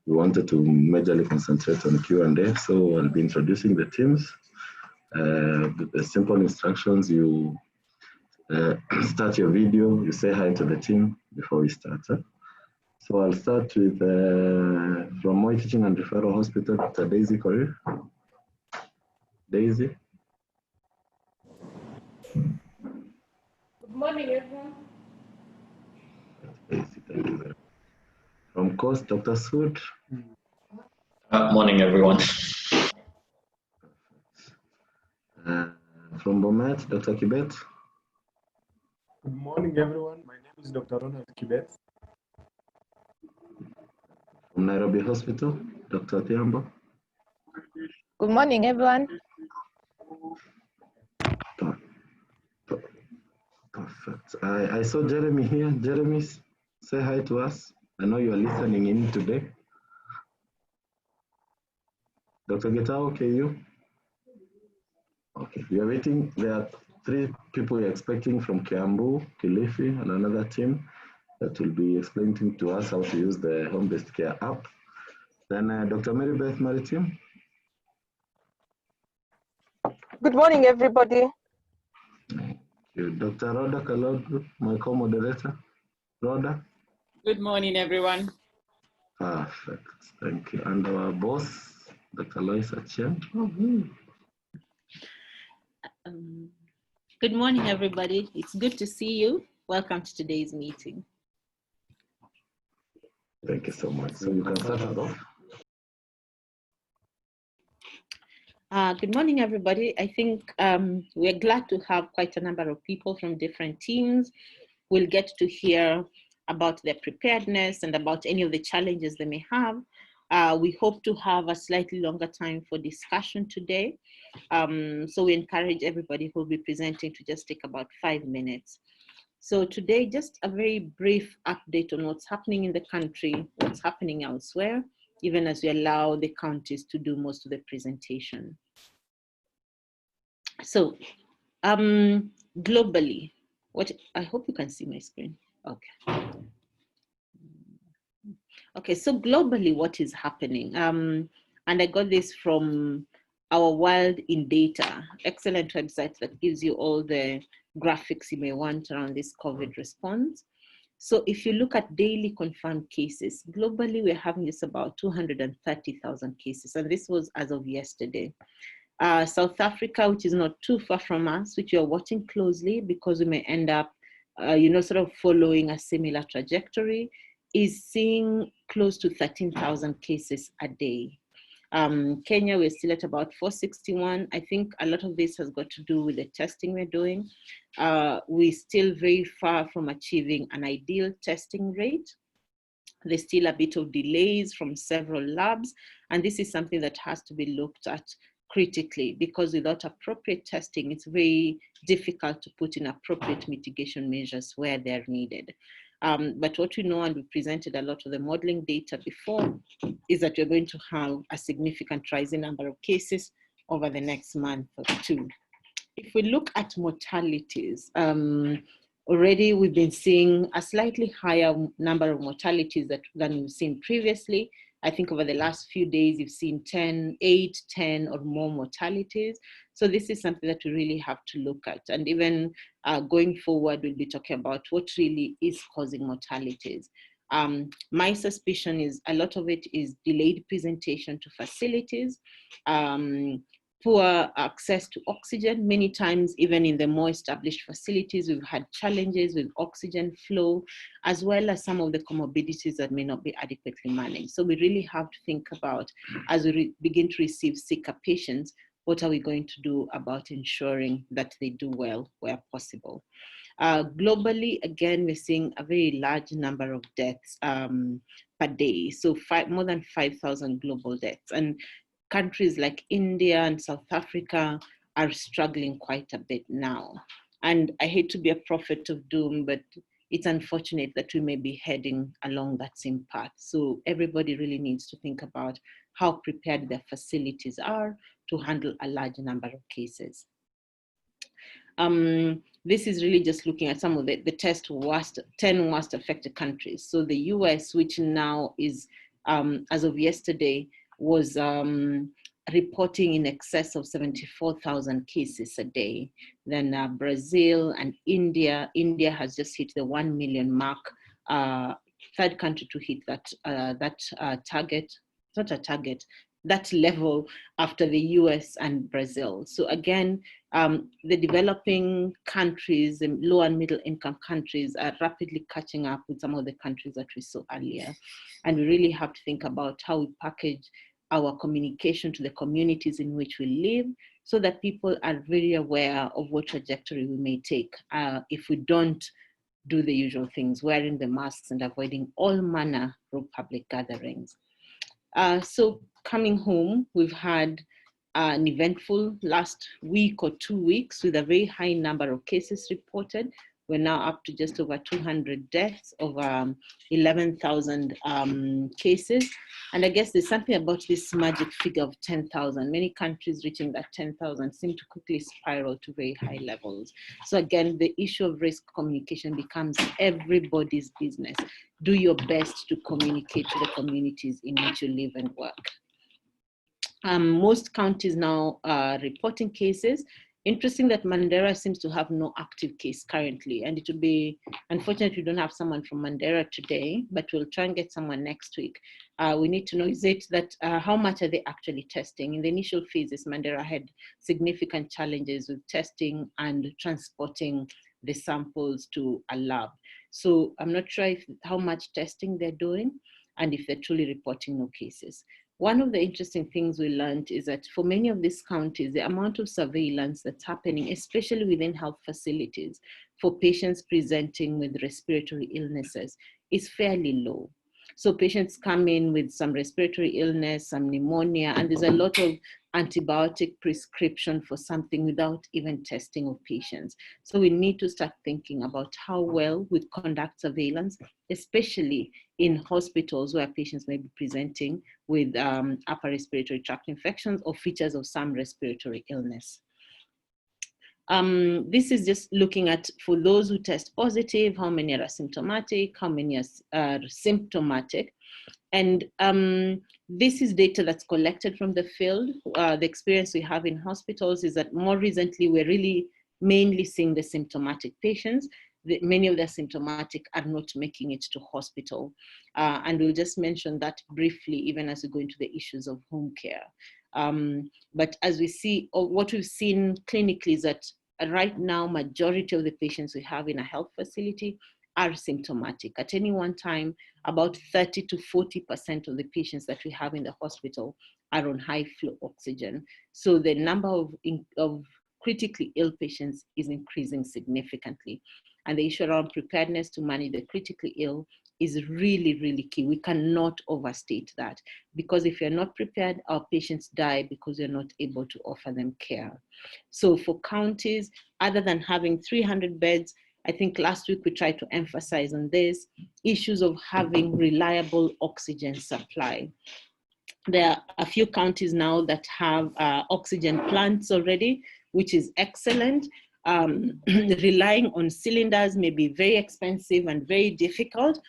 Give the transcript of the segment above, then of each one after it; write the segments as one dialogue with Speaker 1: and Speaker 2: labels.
Speaker 1: we wanted to majorly concentrate on Q&A. So I'll be introducing the teams. The simple instructions: you start your video, you say hi to the team before we start. So I'll start with, from Moi Teaching and Referral Hospital, Dr. Daisy Korir. Daisy.
Speaker 2: Good morning, everyone.
Speaker 1: Daisy, thank you very much. From Coast, Dr. Sood.
Speaker 3: Morning, everyone.
Speaker 1: From Bomet, Dr. Kibet.
Speaker 4: Good morning, everyone. My name is Dr. Ronald Kibet.
Speaker 1: From Nairobi Hospital, Dr. Thiambo.
Speaker 5: Good morning, everyone.
Speaker 1: Perfect. I saw Jeremy here. Jeremy, say hi to us. I know you are listening in today. Dr. Getao, can you? Okay, we are waiting. There are 3 people we're expecting from Kiambu, Kilifi, and another team that will be explaining to us how to use the home-based care app. Then Dr. Mary Beth Maritim.
Speaker 5: Good morning, everybody.
Speaker 1: Thank you. Dr. Rhoda Kalod, my co-moderator. Rhoda.
Speaker 6: Good morning, everyone.
Speaker 1: Perfect. Thank you. And our boss, Dr. Lois Achien.
Speaker 7: Good morning, everybody. It's good to see you. Welcome to today's meeting.
Speaker 1: Thank you so much. So you can start us off.
Speaker 7: Good morning, everybody. I think we're glad to have quite a number of people from different teams. We'll get to hear about their preparedness and about any of the challenges they may have. We hope to have a slightly longer time for discussion today. So we encourage everybody who will be presenting to just take about 5 minutes. So today, just a very brief update on what's happening in the country, what's happening elsewhere, even as we allow the counties to do most of the presentation. So globally, I hope you can see my screen. Okay. Okay, so globally, what is happening? And I got this from our World in Data, excellent website that gives you all the graphics you may want around this COVID response. So if you look at daily confirmed cases, globally, we're having just about 230,000 cases. And this was as of yesterday. South Africa, which is not too far from us, which you're watching closely because we may end up, sort of following a similar trajectory, is seeing close to 13,000 cases a day. Kenya, we're still at about 461. I think a lot of this has got to do with the testing we're doing. We're still very far from achieving an ideal testing rate. There's still a bit of delays from several labs, and this is something that has to be looked at critically, because without appropriate testing, it's very difficult to put in appropriate mitigation measures where they're needed. But what we know, and we presented a lot of the modeling data before, is that we're going to have a significant rising number of cases over the next month or 2. If we look at mortalities, already we've been seeing a slightly higher number of mortalities than we've seen previously. I think over the last few days, you've seen 8, 10 or more mortalities. So this is something that we really have to look at. And even going forward, we'll be talking about what really is causing mortalities. My suspicion is a lot of it is delayed presentation to facilities, poor access to oxygen. Many times, even in the more established facilities, we've had challenges with oxygen flow, as well as some of the comorbidities that may not be adequately managed. So we really have to think about, as we begin to receive sicker patients, what are we going to do about ensuring that they do well where possible? Globally, again, we're seeing a very large number of deaths per day. So more than 5,000 global deaths. And countries like India and South Africa are struggling quite a bit now. And I hate to be a prophet of doom, but it's unfortunate that we may be heading along that same path. So everybody really needs to think about how prepared their facilities are to handle a large number of cases. This is really just looking at some of the 10 worst affected countries. So the US, which now is as of yesterday, was reporting in excess of 74,000 cases a day. Then Brazil and India has just hit the 1 million mark, third country to hit that target, not a target, that level after the US and Brazil. So again, the developing countries, the low and middle income countries are rapidly catching up with some of the countries that we saw earlier. And we really have to think about how we package our communication to the communities in which we live, so that people are very aware of what trajectory we may take if we don't do the usual things, wearing the masks and avoiding all manner of public gatherings. So coming home, we've had an eventful last week or 2 weeks with a very high number of cases reported. We're now up to just over 200 deaths, over 11,000 cases. And I guess there's something about this magic figure of 10,000. Many countries reaching that 10,000 seem to quickly spiral to very high levels. So again, the issue of risk communication becomes everybody's business. Do your best to communicate to the communities in which you live and work. Most counties now are reporting cases. Interesting that Mandera seems to have no active case currently, and it would be unfortunate we don't have someone from Mandera today, but we'll try and get someone next week. We need to know, is it that how much are they actually testing? In the initial phases, Mandera had significant challenges with testing and transporting the samples to a lab. So I'm not sure how much testing they're doing and if they're truly reporting no cases. One of the interesting things we learned is that for many of these counties, the amount of surveillance that's happening, especially within health facilities, for patients presenting with respiratory illnesses is fairly low. So patients come in with some respiratory illness, some pneumonia, and there's a lot of antibiotic prescription for something without even testing of patients. So we need to start thinking about how well we conduct surveillance, especially in hospitals where patients may be presenting with upper respiratory tract infections or features of some respiratory illness. This is just looking at, for those who test positive, how many are asymptomatic, how many are symptomatic. And this is data that's collected from the field. The experience we have in hospitals is that more recently, we're really mainly seeing the symptomatic patients. Many of the symptomatic are not making it to hospital. And we'll just mention that briefly, even as we go into the issues of home care. But as we see, or what we've seen clinically is that right now, majority of the patients we have in a health facility are symptomatic. At any one time, about 30 to 40% of the patients that we have in the hospital are on high flow oxygen. So the number of critically ill patients is increasing significantly. And the issue around preparedness to manage the critically ill is really, really key. We cannot overstate that, because if you're not prepared, our patients die because you're not able to offer them care. So for counties, other than having 300 beds, I think last week we tried to emphasize on this, issues of having reliable oxygen supply. There are a few counties now that have oxygen plants already, which is excellent. Relying on cylinders may be very expensive and very difficult,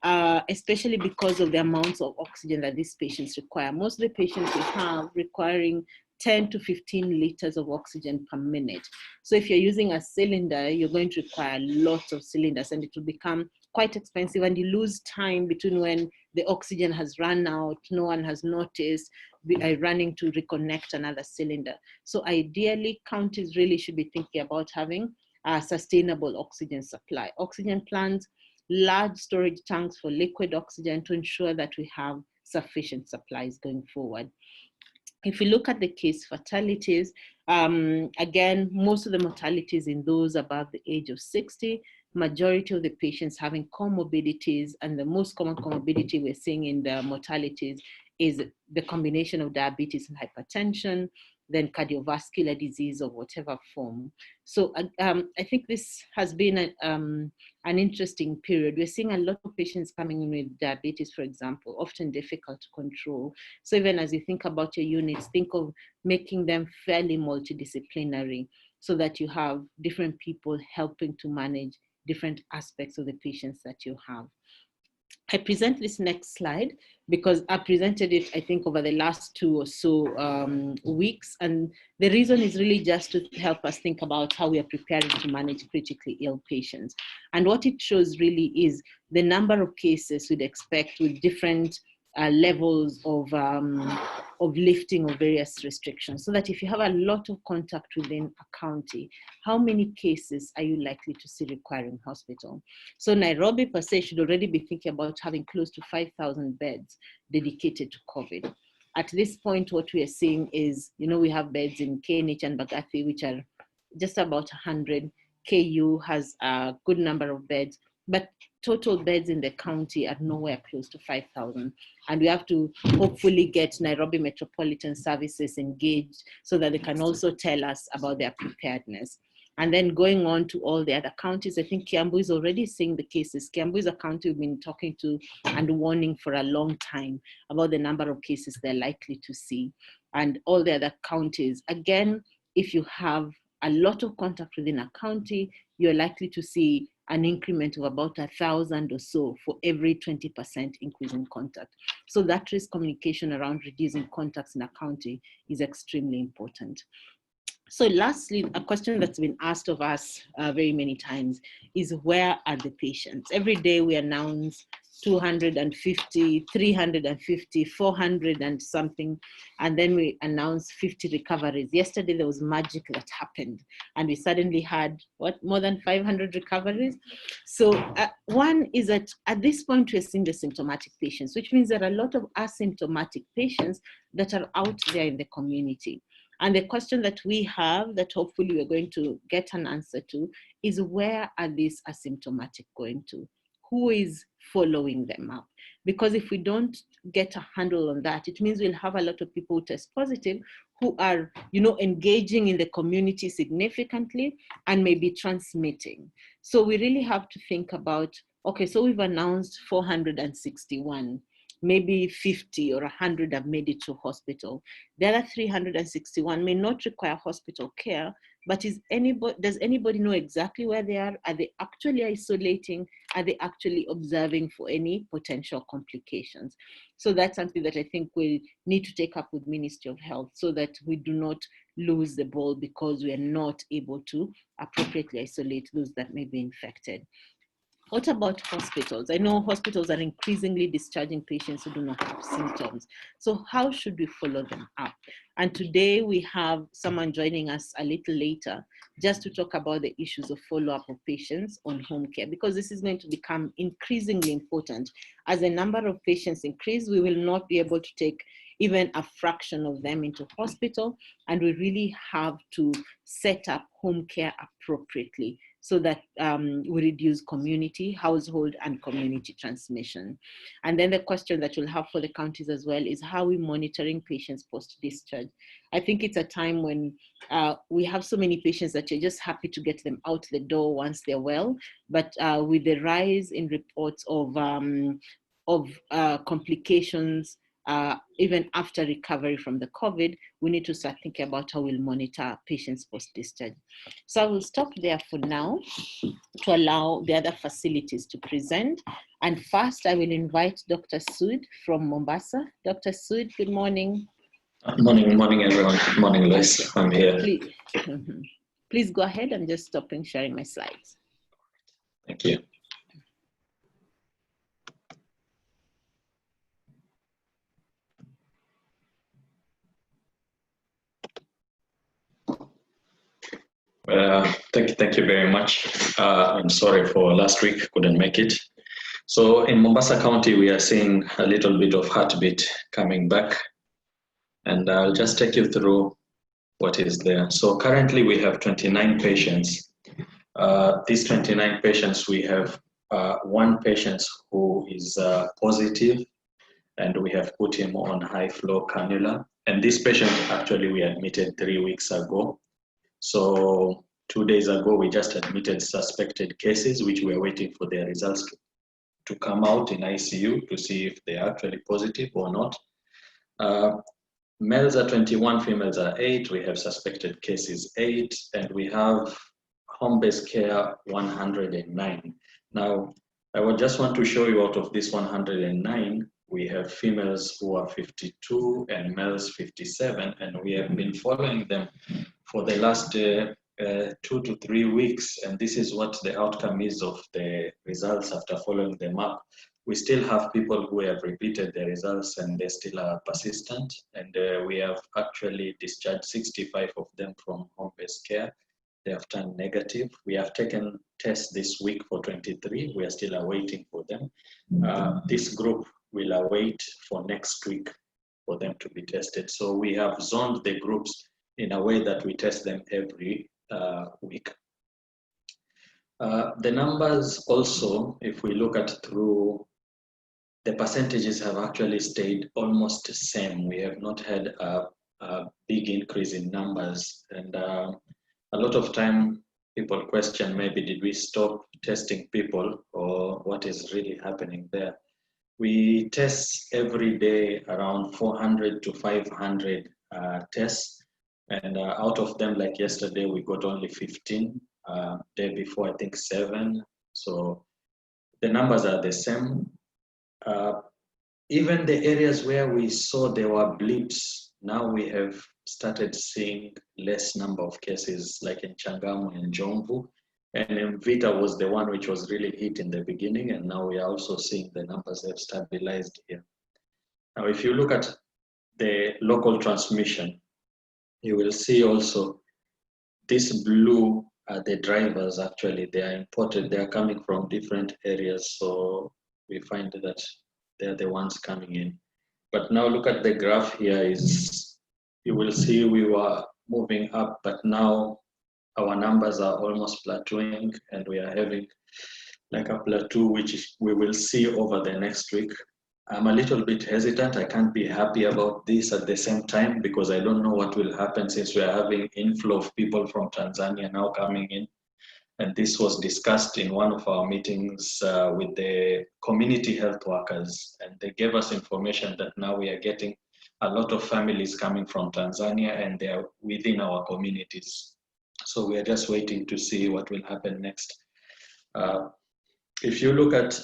Speaker 7: especially because of the amounts of oxygen that these patients require. Most of the patients we have requiring 10 to 15 liters of oxygen per minute. So if you're using a cylinder, you're going to require lots of cylinders, and it will become quite expensive, and you lose time between when the oxygen has run out, no one has noticed, running to reconnect another cylinder. So ideally, counties really should be thinking about having a sustainable oxygen supply. Oxygen plants, large storage tanks for liquid oxygen to ensure that we have sufficient supplies going forward. If you look at the case fatalities, again, most of the mortalities in those above the age of 60, majority of the patients having comorbidities, and the most common comorbidity we're seeing in the mortalities is the combination of diabetes and hypertension, then cardiovascular disease of whatever form. So I think this has been an interesting period. We're seeing a lot of patients coming in with diabetes, for example, often difficult to control. So even as you think about your units, think of making them fairly multidisciplinary so that you have different people helping to manage different aspects of the patients that you have. I present this next slide because I presented it, I think, over the last 2 or so weeks. And the reason is really just to help us think about how we are preparing to manage critically ill patients. And what it shows really is the number of cases we'd expect with different levels of lifting of various restrictions, so that if you have a lot of contact within a county, how many cases are you likely to see requiring hospital? So Nairobi per se should already be thinking about having close to 5,000 beds dedicated to COVID. At this point, what we are seeing is, we have beds in KNH and Bagathi, which are just about 100. KU has a good number of beds, but total beds in the county are nowhere close to 5,000. And we have to hopefully get Nairobi Metropolitan Services engaged so that they can also tell us about their preparedness. And then going on to all the other counties, I think Kiambu is already seeing the cases. Kiambu is a county we've been talking to and warning for a long time about the number of cases they're likely to see. And all the other counties, again, if you have a lot of contact within a county, you're likely to see an increment of about 1,000 or so for every 20% increase in contact. So that risk communication around reducing contacts in a county is extremely important. So lastly, a question that's been asked of us very many times is, where are the patients? Every day we announce 250, 350, 400 and something, and then we announce 50 recoveries. Yesterday there was magic that happened, and we suddenly had, more than 500 recoveries? So one is that at this point we're seeing the symptomatic patients, which means there are a lot of asymptomatic patients that are out there in the community. And the question that we have, that hopefully we're going to get an answer to, is where are these asymptomatic going to? Who is following them up? Because if we don't get a handle on that, it means we'll have a lot of people who test positive who are, engaging in the community significantly and maybe transmitting. So we really have to think about, okay, so we've announced 461. Maybe 50 or 100 have made it to hospital. The other 361 may not require hospital care, but does anybody know exactly where they are? Are they actually isolating? Are they actually observing for any potential complications? So that's something that I think we need to take up with Ministry of Health, so that we do not lose the ball because we are not able to appropriately isolate those that may be infected. What about hospitals? I know hospitals are increasingly discharging patients who do not have symptoms. So how should we follow them up? And today we have someone joining us a little later just to talk about the issues of follow-up of patients on home care, because this is going to become increasingly important. As the number of patients increase, we will not be able to take even a fraction of them into hospital, and we really have to set up home care appropriately, so that we reduce community, household, and community transmission. And then the question that we'll have for the counties as well is, how are we monitoring patients post-discharge? I think it's a time when we have so many patients that you're just happy to get them out the door once they're well, but with the rise in reports of complications, even after recovery from the COVID, we need to start thinking about how we'll monitor patients post-discharge. So I will stop there for now to allow the other facilities to present. And first, I will invite Dr. Sood from Mombasa. Dr. Sood, good morning.
Speaker 3: Morning, everyone. Good morning, Lois. I'm here.
Speaker 7: Please go ahead. I'm just stopping sharing my slides.
Speaker 3: Thank you. Thank you very much. I'm sorry for last week, couldn't make it. So in Mombasa County, we are seeing a little bit of heartbeat coming back, and I'll just take you through what is there. So currently we have 29 patients. These 29 patients, we have one patient who is positive, and we have put him on high flow cannula. And this patient actually we admitted 3 weeks ago. So 2 days ago, we just admitted suspected cases, which we are waiting for their results to come out in ICU to see if they are actually positive or not. Males are 21, females are 8. We have suspected cases 8, and we have home-based care 109. Now, I would just want to show you out of this 109, we have females who are 52 and males 57, and we have been following them for the last 2 to 3 weeks, and this is what the outcome is of the results after following them up. We still have people who have repeated the results and they still are persistent, and we have actually discharged 65 of them from home-based care. They have turned negative. We have taken tests this week for 23. We are still awaiting for them. This group will await for next week for them to be tested. So we have zoned the groups in a way that we test them every week. The numbers also, if we look at through, the percentages have actually stayed almost the same. We have not had a big increase in numbers. And a lot of time people question, maybe did we stop testing people or what is really happening there? We test every day around 400 to 500 tests. And out of them, like yesterday, we got only 15. Day before, I think 7. So the numbers are the same. Even the areas where we saw there were blips, now we have started seeing less number of cases, like in Changamu and Jomvu. And Mvita was the one which was really hit in the beginning, and now we are also seeing the numbers have stabilized here. Now, if you look at the local transmission, you will see also this blue are the drivers. Actually, they are imported, they are coming from different areas, so we find that they're the ones coming in. But now look at the graph here, is you will see we were moving up, but now our numbers are almost plateauing, and we are having like a plateau, which we will see over the next week. I'm a little bit hesitant. I can't be happy about this at the same time because I don't know what will happen, since we are having inflow of people from Tanzania now coming in. And this was discussed in one of our meetings with the community health workers. And they gave us information that now we are getting a lot of families coming from Tanzania, and they are within our communities. So we are just waiting to see what will happen next. If you look at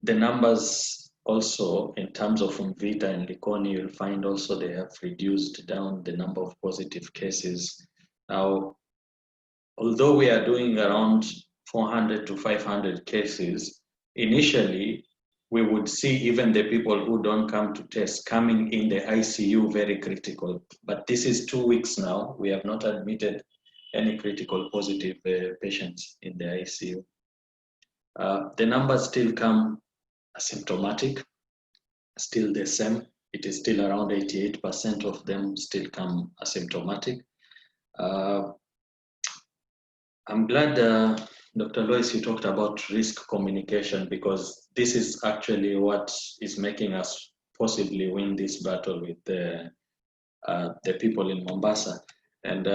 Speaker 3: the numbers also in terms of Mvita and Likoni, you'll find also they have reduced down the number of positive cases. Now, although we are doing around 400 to 500 cases, initially we would see even the people who don't come to test coming in the ICU very critical. But this is 2 weeks now. We have not admitted any critical positive patients in the ICU. The numbers still come asymptomatic, still the same. It is still around 88% of them still come asymptomatic. I'm glad, Dr. Lois, you talked about risk communication, because this is actually what is making us possibly win this battle with the people in Mombasa. And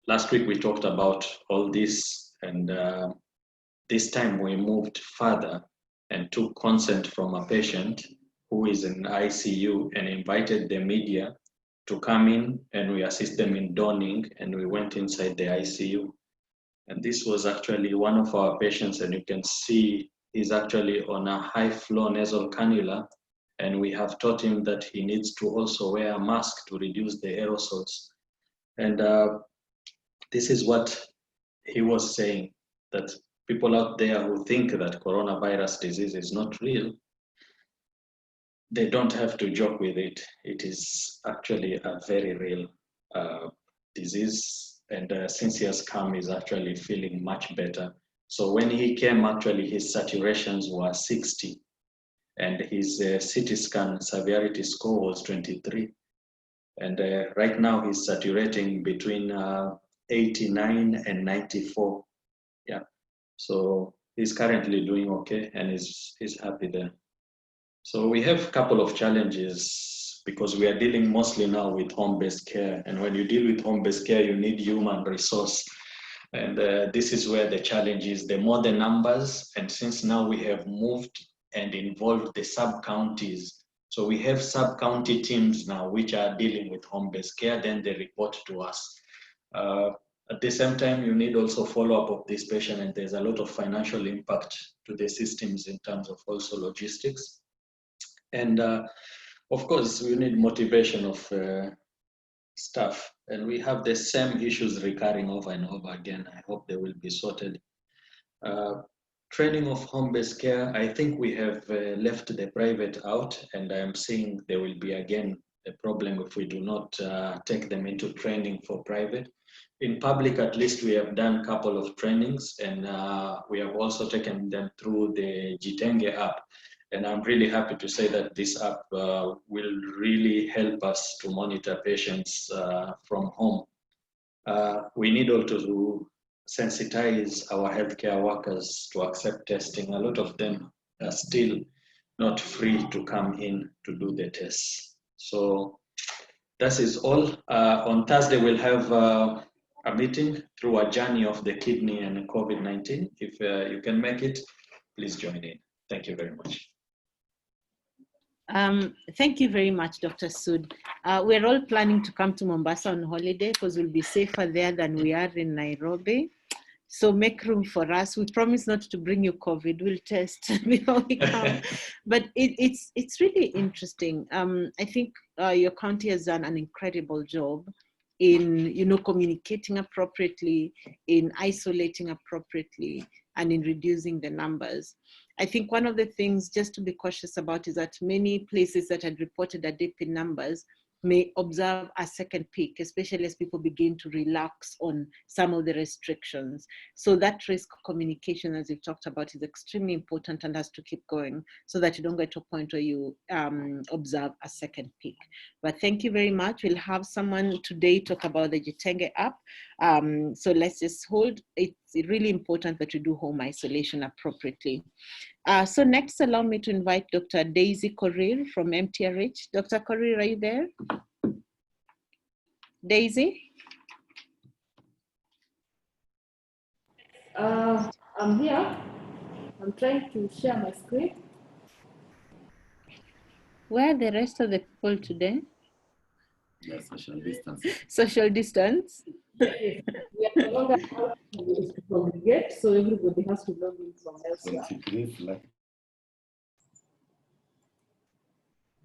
Speaker 3: last week we talked about all this, and this time we moved further and took consent from a patient who is in ICU and invited the media to come in, and we assist them in donning, and we went inside the ICU. And this was actually one of our patients, and you can see he's actually on a high flow nasal cannula, and we have taught him that he needs to also wear a mask to reduce the aerosols. And this is what he was saying, that people out there who think that coronavirus disease is not real, they don't have to joke with it. It is actually a very real disease. And since he has come, he's actually feeling much better. So when he came, actually his saturations were 60, and his CT scan severity score was 23. And right now he's saturating between 89 and 94. Yeah. So he's currently doing okay, and he's happy there. So we have a couple of challenges, because we are dealing mostly now with home-based care. And when you deal with home-based care, you need human resource. And this is where the challenge is. The more the numbers, and since now we have moved and involved the sub-counties. So we have sub-county teams now which are dealing with home-based care, then they report to us. At the same time, you need also follow-up of this patient, and there's a lot of financial impact to the systems in terms of also logistics. And of course, we need motivation of staff, and we have the same issues recurring over and over again. I hope they will be sorted. Training of home-based care, I think we have left the private out, and I am seeing there will be again a problem if we do not take them into training for private. In public, at least we have done a couple of trainings, and we have also taken them through the Jitenge app. And I'm really happy to say that this app will really help us to monitor patients from home. We need also to sensitize our healthcare workers to accept testing. A lot of them are still not free to come in to do the tests. So that is all. On Thursday, we'll have a meeting through a journey of the kidney and COVID-19. If you can make it, please join in. Thank you very much.
Speaker 7: Thank you very much, Dr. Sud. We're all planning to come to Mombasa on holiday because we'll be safer there than we are in Nairobi. So make room for us. We promise not to bring you COVID. We'll test before we come. But it's really interesting. I think your county has done an incredible job in communicating appropriately, in isolating appropriately, and in reducing the numbers. I think one of the things just to be cautious about is that many places that had reported a dip in numbers may observe a second peak, especially as people begin to relax on some of the restrictions. So that risk communication, as we've talked about, is extremely important and has to keep going so that you don't get to a point where you observe a second peak. But thank you very much. We'll have someone today talk about the Jitenge app. So let's just hold. It's really important that you do home isolation appropriately. So next, allow me to invite Dr. Daisy Korir from MTRH. Dr. Korir, are you there? Daisy?
Speaker 2: I'm here. I'm trying to share my screen.
Speaker 7: Where are the rest of the people today?
Speaker 1: Yeah, social distance.
Speaker 7: Social distance?
Speaker 2: Yes. We are no longer allowed to congregate, so everybody has to log in from elsewhere.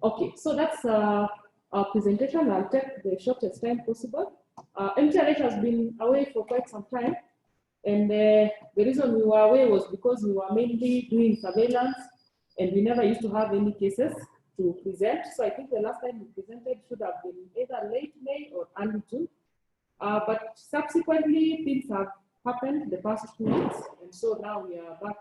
Speaker 2: Okay, so that's our presentation. I'll take the shortest time possible. MTRH has been away for quite some time, and the reason we were away was because we were mainly doing surveillance, and we never used to have any cases to present. So I think the last time we presented should have been either late May or early June. But subsequently, things have happened the past 2 weeks, and so now we are back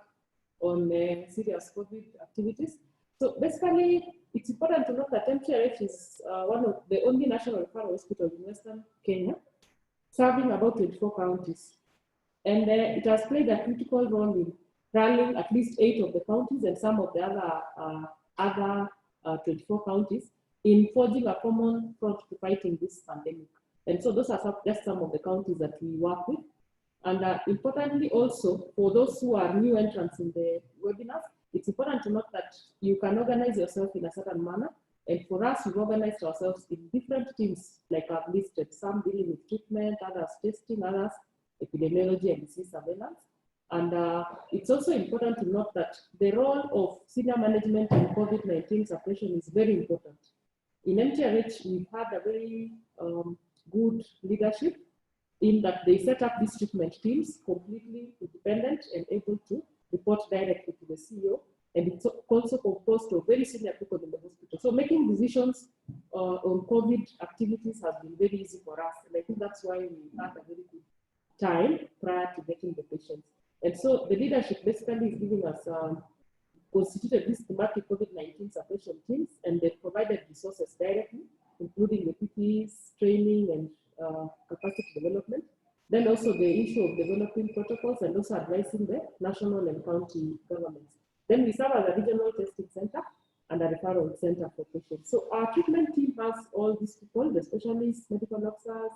Speaker 2: on serious COVID activities. So basically, it's important to note that MTRH is one of the only national referral hospitals in Western Kenya, serving about 24 counties. And it has played a critical role in rallying at least 8 of the counties and some of the other 24 counties in forging a common front to fighting this pandemic. And so those are just some of the counties that we work with. And importantly also, for those who are new entrants in the webinars, it's important to note that you can organize yourself in a certain manner. And for us, we've organized ourselves in different teams, like I've listed, some dealing with treatment, others testing, others epidemiology and disease surveillance. And it's also important to note that the role of senior management in COVID-19 suppression is very important. In MTRH, we've had a very good leadership in that they set up these treatment teams completely independent and able to report directly to the CEO. And it's also composed of very senior people in the hospital. So making decisions on COVID activities has been very easy for us. And I think that's why we had a very good time prior to getting the patients. And so the leadership basically is giving us constituted these thematic COVID-19 suppression teams, and they provided resources directly, including the PPEs, training, and capacity development. Then also the issue of developing protocols and also advising the national and county governments. Then we serve as a regional testing center and a referral center for patients. So our treatment team has all these people, the specialists, medical officers,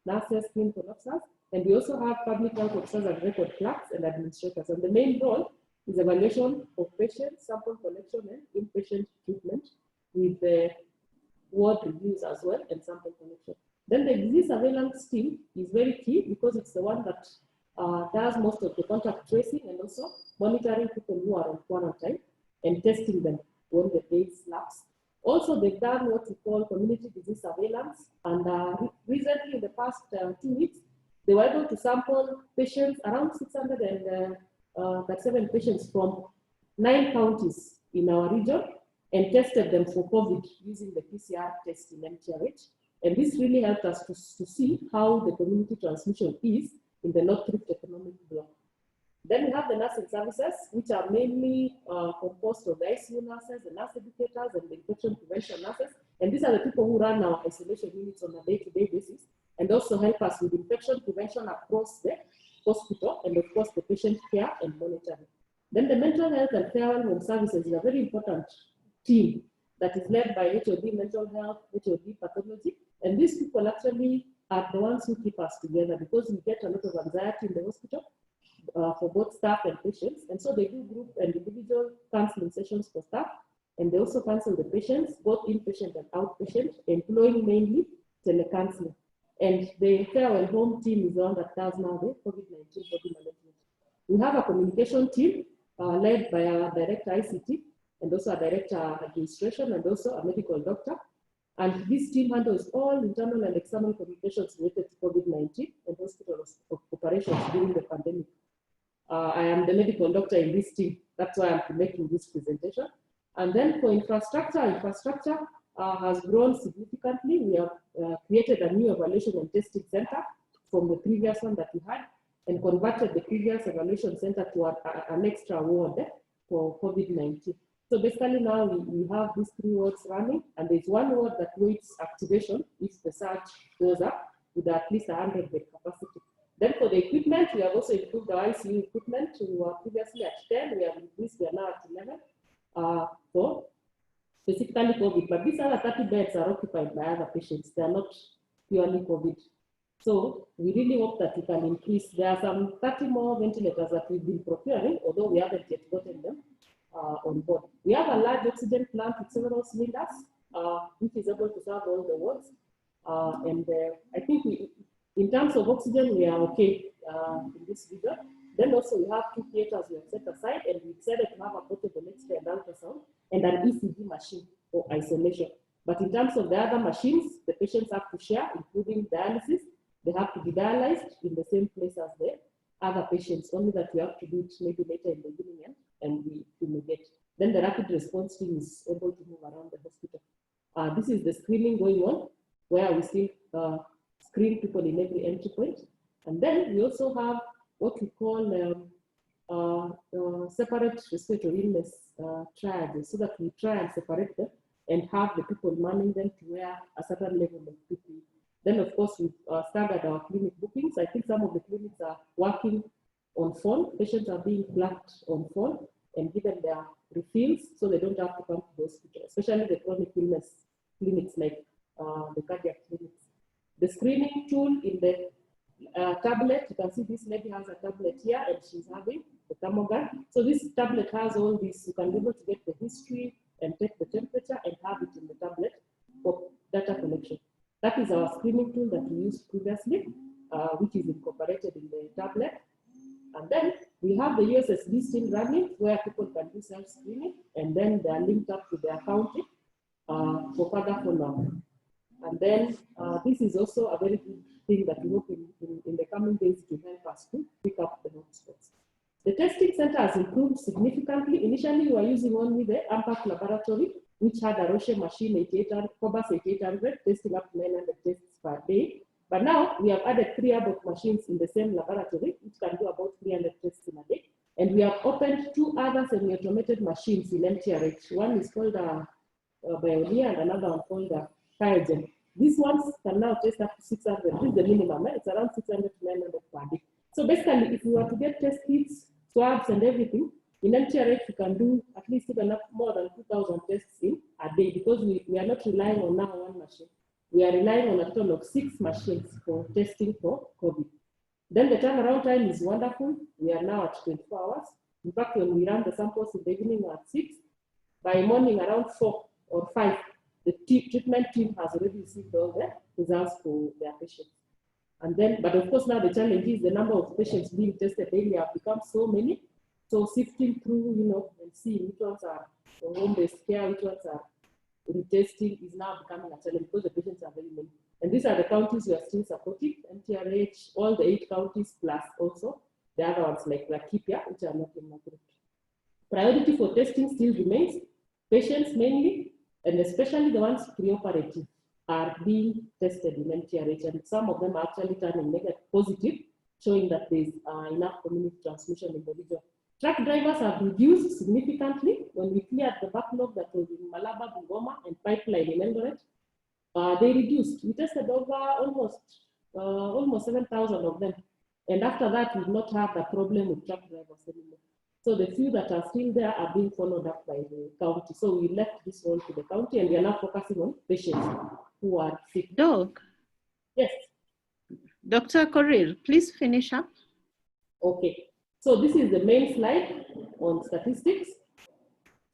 Speaker 2: nurses, clinical officers, and we also have public health officers and record clerks and administrators. And the main role is evaluation of patients, sample collection, and inpatient treatment with the ward reviews as well and sample collection. Then the disease surveillance team is very key because it's the one that does most of the contact tracing and also monitoring people who are on quarantine and testing them when the days lapse. Also, they've done what we call community disease surveillance, and recently in the past 2 weeks, they were able to sample patients, around 637 patients from 9 counties in our region, and tested them for COVID using the PCR test in MTRH. And this really helped us to see how the community transmission is in the North Rift Economic Block. Then we have the nursing services, which are mainly composed of the ICU nurses, the nurse educators, and the infection prevention nurses. And these are the people who run our isolation units on a day-to-day basis and also help us with infection prevention across the hospital and, of course, the patient care and monitoring. Then the mental health and care home services is a very important team that is led by HOD mental health, HOD pathology. And these people actually are the ones who keep us together because we get a lot of anxiety in the hospital for both staff and patients. And so they do group and individual counseling sessions for staff. And they also counsel the patients, both inpatient and outpatient, employing mainly telecounseling. And the care and home team is the one that does now the COVID-19 body management. We have a communication team led by our director ICT and also a director administration and also a medical doctor. And this team handles all internal and external communications related to COVID-19 and hospital operations during the pandemic. I am the medical doctor in this team. That's why I'm making this presentation. And then for infrastructure has grown significantly. We have created a new evaluation and testing center from the previous one that we had and converted the previous evaluation center to an extra ward for COVID-19. So basically now we have these 3 wards running, and there's 1 ward that waits activation if the surge goes up with at least 100 bed capacity. Then for the equipment, we have also improved our ICU equipment. We were previously at 10, we have increased, we are now at 11 for specifically COVID. But these other 30 beds are occupied by other patients. They are not purely COVID. So we really hope that we can increase. There are some 30 more ventilators that we've been procuring, although we haven't yet gotten them on board. We have a large oxygen plant with several cylinders, which is able to serve all the wards. I think in terms of oxygen, we are okay in this region. Then also we have 2 theaters we have set aside, and we decided to have a portable X-ray and ultrasound and an ECG machine for isolation. But in terms of the other machines, the patients have to share, including dialysis. They have to be dialyzed in the same place as the other patients, only that we have to do it maybe later in the evening and we fumigate. Then the rapid response team is able to move around the hospital. This is the screening going on, where we still screen people in every entry point. And then we also have what we call separate respiratory illness triads, so that we try and separate them and have the people manning them to wear a certain level of PPE. Then, of course, we've staggered our clinic bookings. I think some of the clinics are working on phone. Patients are being plugged on phone and given their refills so they don't have to come to the hospital, especially the chronic illness clinics like the cardiac clinics. The screening tool in the tablet, you can see this lady has a tablet here and she's having the thermogram. So this tablet has all this. You can be able to get the history and take the temperature and have it in the tablet for data collection. That is our screening tool that we used previously, which is incorporated in the tablet. And then we have the USSD still running, where people can do self-screening, and then they are linked up to their county for further follow-up. And then this is also a very good thing that we hope in the coming days to help us to pick up the hotspots. The testing center has improved significantly. Initially, we were using only the AMPAC laboratory, which had a Roche machine, 8800, Cobas 8800, testing up to 900 tests per day. But now we have added 3 Abbott machines in the same laboratory, which can do about 300 tests in a day. And we have opened 2 other semi-automated machines in MTRH. One is called Biolia and another one called Cryogen. These ones can now test up to 600. This is the minimum. It's around 600 to 900 per day. So basically, if we were to get test kits, swabs, and everything, in MTRH, we can do at least even more than 2,000 tests in a day, because we are not relying on now 1 machine. We are relying on a total of 6 machines for testing for COVID. Then the turnaround time is wonderful. We are now at 24 hours. In fact, when we run the samples in the evening at 6, by morning around 4 or 5, the treatment team has already received all the results for their patients. And then, but of course, now the challenge is the number of patients being tested daily have become so many. So sifting through, and seeing which ones are for home-based care, which ones are retesting is now becoming a challenge because the patients are very many. And these are the counties we are still supporting, MTRH, all the 8 counties plus also the other ones like Laikipia, which are not in my group. Priority for testing still remains. Patients mainly, and especially the ones preoperative, are being tested in MTRH, and some of them are actually turning negative, positive, showing that there's enough community transmission in the region. Truck drivers have reduced significantly when we cleared the backlog that was in Malaba, Bungoma, and Pipeline in Eldoret. They reduced. We tested over almost 7,000 of them, and after that, we've not had a problem with truck drivers anymore. So the few that are still there are being followed up by the county. So we left this role to the county, and we are now focusing on patients who are sick.
Speaker 7: Doc.
Speaker 2: Yes.
Speaker 7: Dr. Korir, please finish up.
Speaker 2: Okay. So this is the main slide on statistics.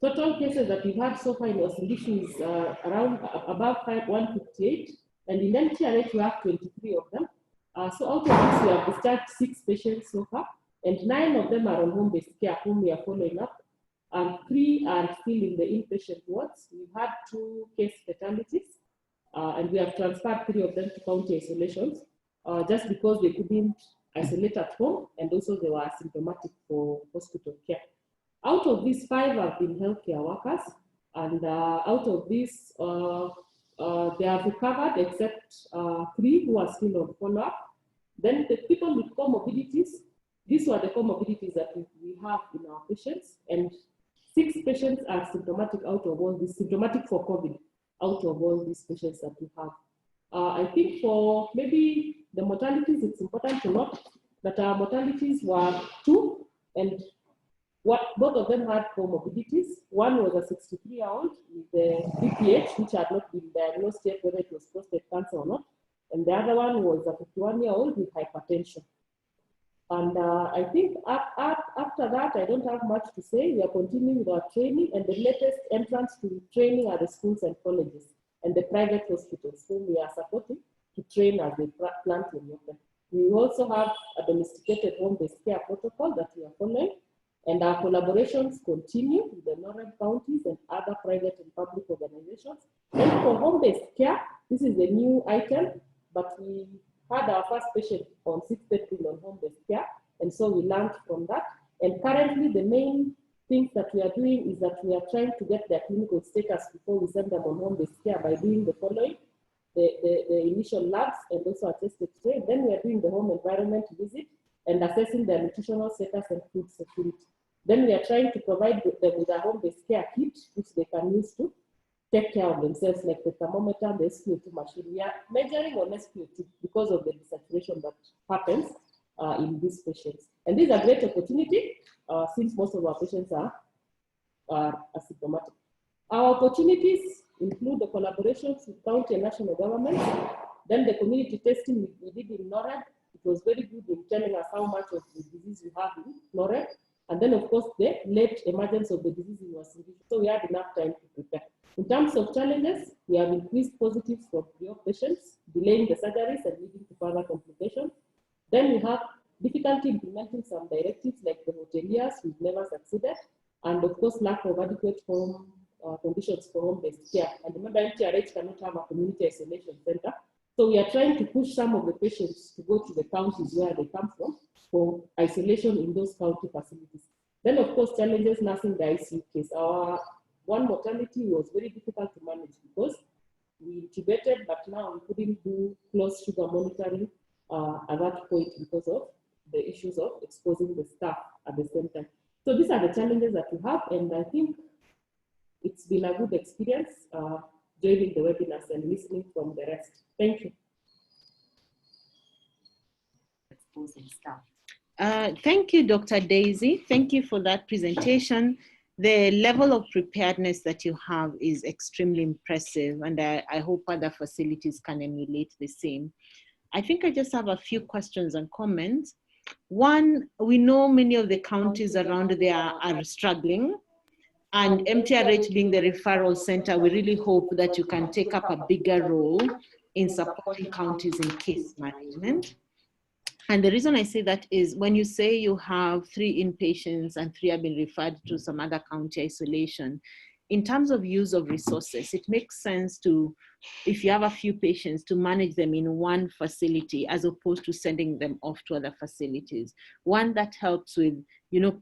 Speaker 2: Total cases that we've had so far in Osindishu is around above 158, and in MTRH we have 23 of them. So out of this, we have discharged 6 patients so far, and 9 of them are on home-based care, whom we are following up, and 3 are still in the inpatient wards. We've had 2 case fatalities, and we have transferred 3 of them to county isolations, just because they couldn't isolate at home, and also they were asymptomatic for hospital care. Out of these, 5 have been healthcare workers, and out of these, they have recovered except 3 who are still on follow-up. Then the people with comorbidities, these were the comorbidities that we have in our patients, and 6 patients are symptomatic out of all these, symptomatic for COVID, out of all these patients that we have. I think for maybe the mortalities, it's important to note that our mortalities were 2, and both of them had comorbidities. One was a 63-year-old with the BPH, which had not been diagnosed yet whether it was prostate cancer or not. And the other one was a 51-year-old with hypertension. And I think after that, I don't have much to say. We are continuing with our training, and the latest entrance to training are the schools and colleges and the private hospitals whom we are supporting to train as they plan to reopen. We also have a domesticated home-based care protocol that we are following, and our collaborations continue with the northern counties and other private and public organizations. And for home-based care, this is a new item, but we had our first patient on 6th April on home-based care, and so we learned from that. And currently, the main things that we are doing is that we are trying to get their clinical status before we send them on home-based care by doing the following: the initial labs and also a tested strain. Then we are doing the home environment visit and assessing their nutritional status and food security. Then we are trying to provide them with a home-based care kit, which they can use to take care of themselves, like the thermometer, the SpO2 machine. We are measuring on SpO2 because of the desaturation that happens in these patients. And this is a great opportunity since most of our patients are asymptomatic. Our opportunities include the collaborations with county and national governments, then the community testing we did in NORAD. It was very good in telling us how much of the disease we have in NORAD. And then, of course, the late emergence of the disease in Osindishu. So we had enough time to prepare. In terms of challenges, we have increased positives for pre-op patients, delaying the surgeries and leading to further complications. Then we have difficulty implementing some directives like the hoteliers, we've never succeeded. And of course, lack of adequate home conditions for home-based care. And remember, MTRH cannot have a community isolation center. So we are trying to push some of the patients to go to the counties where they come from for isolation in those county facilities. Then, of course, challenges nursing the ICU case. Our one mortality was very difficult to manage because we intubated, but now we couldn't do close sugar monitoring at that point because of the issues of exposing the staff at the same time. So these are the challenges that we have, and I think it's been a good experience joining the webinars and listening from the rest. Thank you.
Speaker 7: Thank you, Dr. Daisy. Thank you for that presentation. The level of preparedness that you have is extremely impressive, and I hope other facilities can emulate the same. I think I just have a few questions and comments. One, we know many of the counties around there are struggling. And MTRH being the referral center, we really hope that you can take up a bigger role in supporting counties in case management. And the reason I say that is when you say you have 3 inpatients and 3 have been referred to some other county isolation, in terms of use of resources, it makes sense to, if you have a few patients, to manage them in one facility as opposed to sending them off to other facilities. One that helps with,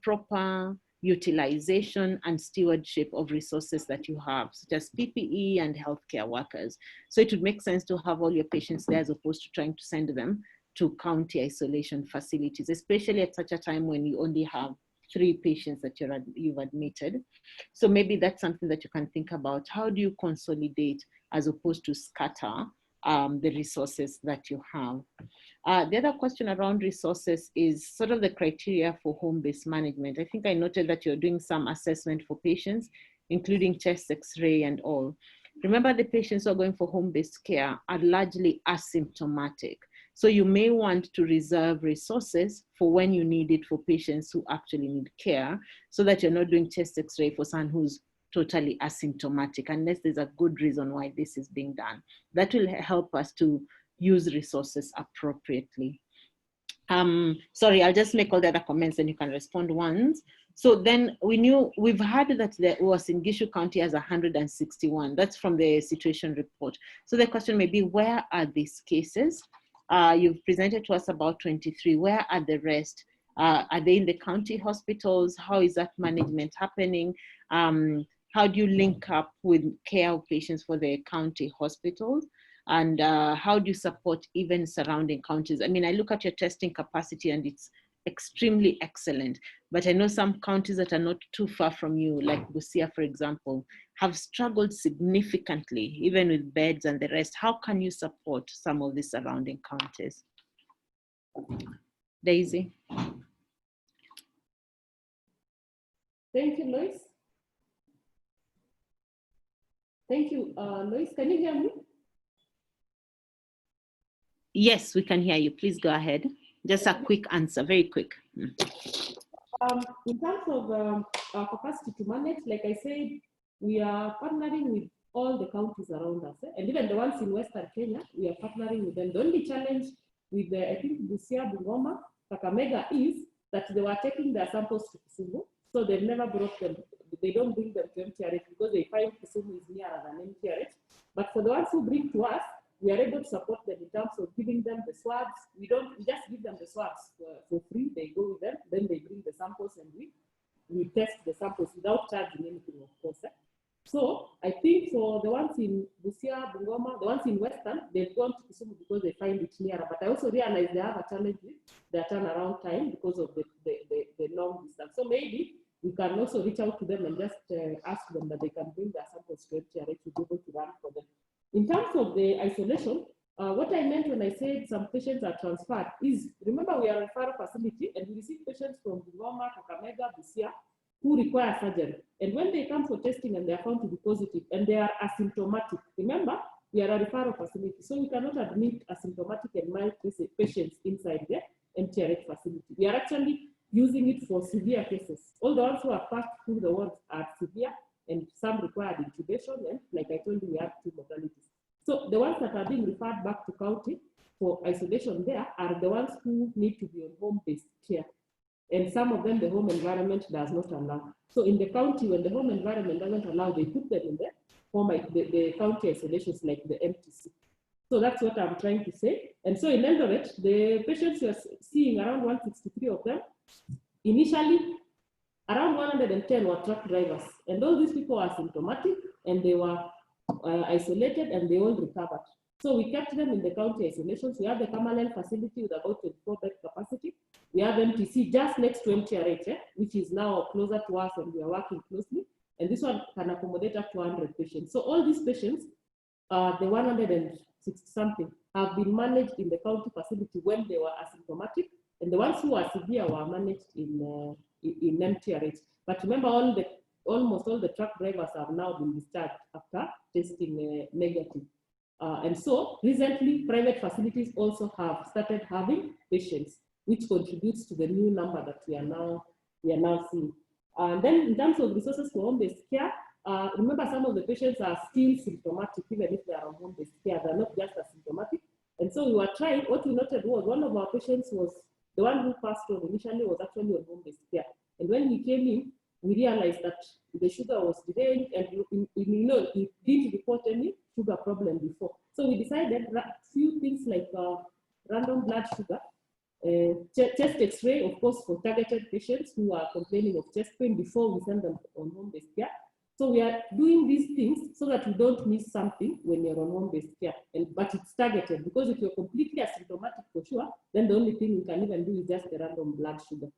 Speaker 7: proper utilization and stewardship of resources that you have, such as PPE and healthcare workers. So it would make sense to have all your patients there as opposed to trying to send them to county isolation facilities, especially at such a time when you only have 3 patients that you've admitted. So maybe that's something that you can think about. How do you consolidate as opposed to scatter the resources that you have? The other question around resources is sort of the criteria for home-based management. I think I noted that you're doing some assessment for patients, including chest X-ray and all. Remember, the patients who are going for home-based care are largely asymptomatic. So you may want to reserve resources for when you need it for patients who actually need care, so that you're not doing chest X-ray for someone who's totally asymptomatic, unless there's a good reason why this is being done. That will help us to use resources appropriately. Sorry, I'll just make all the other comments and you can respond once. So then we've heard that there was in Gishu County as 161. That's from the situation report. So the question may be, where are these cases? You've presented to us about 23. Where are the rest? Are they in the county hospitals? How is that management happening? How do you link up with care of patients for the county hospitals? And how do you support even surrounding counties? I mean, I look at your testing capacity and it's extremely excellent, but I know some counties that are not too far from you, like Busia, for example, have struggled significantly, even with beds and the rest. How can you support some of the surrounding counties? Daisy.
Speaker 2: Thank you, Lois. Thank you, Lois. Can you hear me?
Speaker 7: Yes, we can hear you. Please go ahead. Just a quick answer, very quick.
Speaker 2: In terms of our capacity to manage, like I said, we are partnering with all the counties around us, and even the ones in Western Kenya, we are partnering with them. The only challenge with the, I think, Busia, Bungoma, Kakamega is that they were taking their samples to Kisumu, so they've never brought them. They don't bring them to MTRH because they find Kisumu is nearer than MTRH. But for the ones who bring to us, we are able to support them in terms of giving them the swabs. We just give them the swabs for free. They go with them, then they bring the samples and we test the samples without charging anything, of course. So I think for the ones in Busia, Bungoma, the ones in Western, they've gone to Kisumu because they find it nearer. But I also realize they have a challenge with their turnaround time because of the long distance. So maybe we can also reach out to them and just ask them that they can bring their samples to MTRH to be able to run for them. In terms of the isolation, what I meant when I said some patients are transferred is, remember we are a referral facility and we receive patients from Bungoma, Kakamega, Busia, who require surgery. And when they come for testing and they are found to be positive and they are asymptomatic, remember, we are a referral facility, so we cannot admit asymptomatic and mild patients inside the MTRH facility. We are actually using it for severe cases. All the ones who are passed through the wards are severe, and some required intubation, and like I told you, we have 2 modalities. So the ones that are being referred back to county for isolation there are the ones who need to be on home-based care. And some of them, the home environment does not allow. So in the county, when the home environment doesn't allow, they put them in the county isolations like the MTC. So that's what I'm trying to say. And so in Eldoret, the patients you're seeing, around 163 of them, initially, around 110 were truck drivers, and all these people are symptomatic and they were isolated and they all recovered. So we kept them in the county isolations. We have the Kamalel facility with about 24 bed capacity. We have MTC just next to MTRH, which is now closer to us and we are working closely. And this one can accommodate up to 100 patients. So all these patients, the 160 something, have been managed in the county facility when they were asymptomatic, and the ones who are severe were managed in MTRH. But remember, almost all the truck drivers have now been discharged after testing negative. And so recently, private facilities also have started having patients, which contributes to the new number that we are now seeing. And then in terms of resources for home-based care, remember some of the patients are still symptomatic, even if they are on home-based care, they're not just asymptomatic. And so we were trying, what we noted was one of our patients was, the one who passed on initially was actually on home-based care. And when he came in, we realized that the sugar was deranged, and he didn't report any sugar problem before. So we decided that few things like random blood sugar, chest X-ray, of course, for targeted patients who are complaining of chest pain before we send them on home-based care. So we are doing these things so that you don't miss something when you're on home-based care, but it's targeted, because if you're completely asymptomatic for sure, then the only thing you can even do is just the random blood sugar.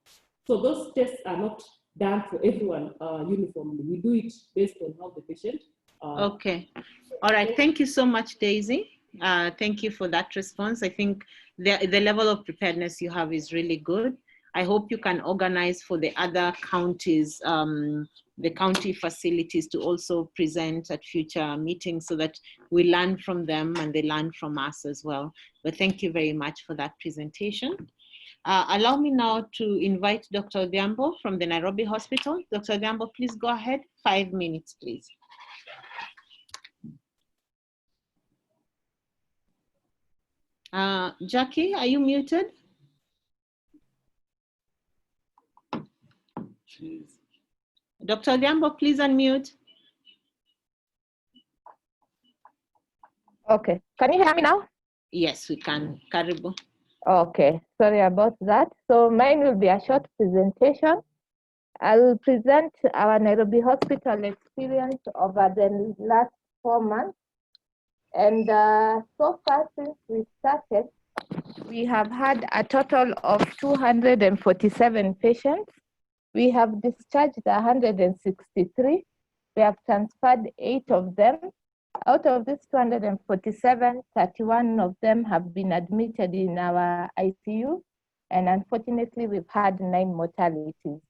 Speaker 2: So those tests are not done for everyone uniformly. We do it based on how the patient.
Speaker 7: Okay. All right. Thank you so much, Daisy. Thank you for that response. I think the level of preparedness you have is really good. I hope you can organize for the other counties, the county facilities, to also present at future meetings so that we learn from them and they learn from us as well. But thank you very much for that presentation. Allow me now to invite Dr. Odhiambo from the Nairobi Hospital. Dr. Odhiambo, please go ahead. 5 minutes, please. Jackie, are you muted? Dr. Odhiambo, please unmute.
Speaker 5: Okay, can you hear me now?
Speaker 7: Yes, we can. Karibu.
Speaker 5: Okay, sorry about that. So mine will be a short presentation. I will present our Nairobi Hospital experience over the last 4 months. And so far since we started, we have had a total of 247 patients. We have discharged 163. We have transferred 8 of them. Out of these 247, 31 of them have been admitted in our ICU. And unfortunately, we've had 9 mortalities.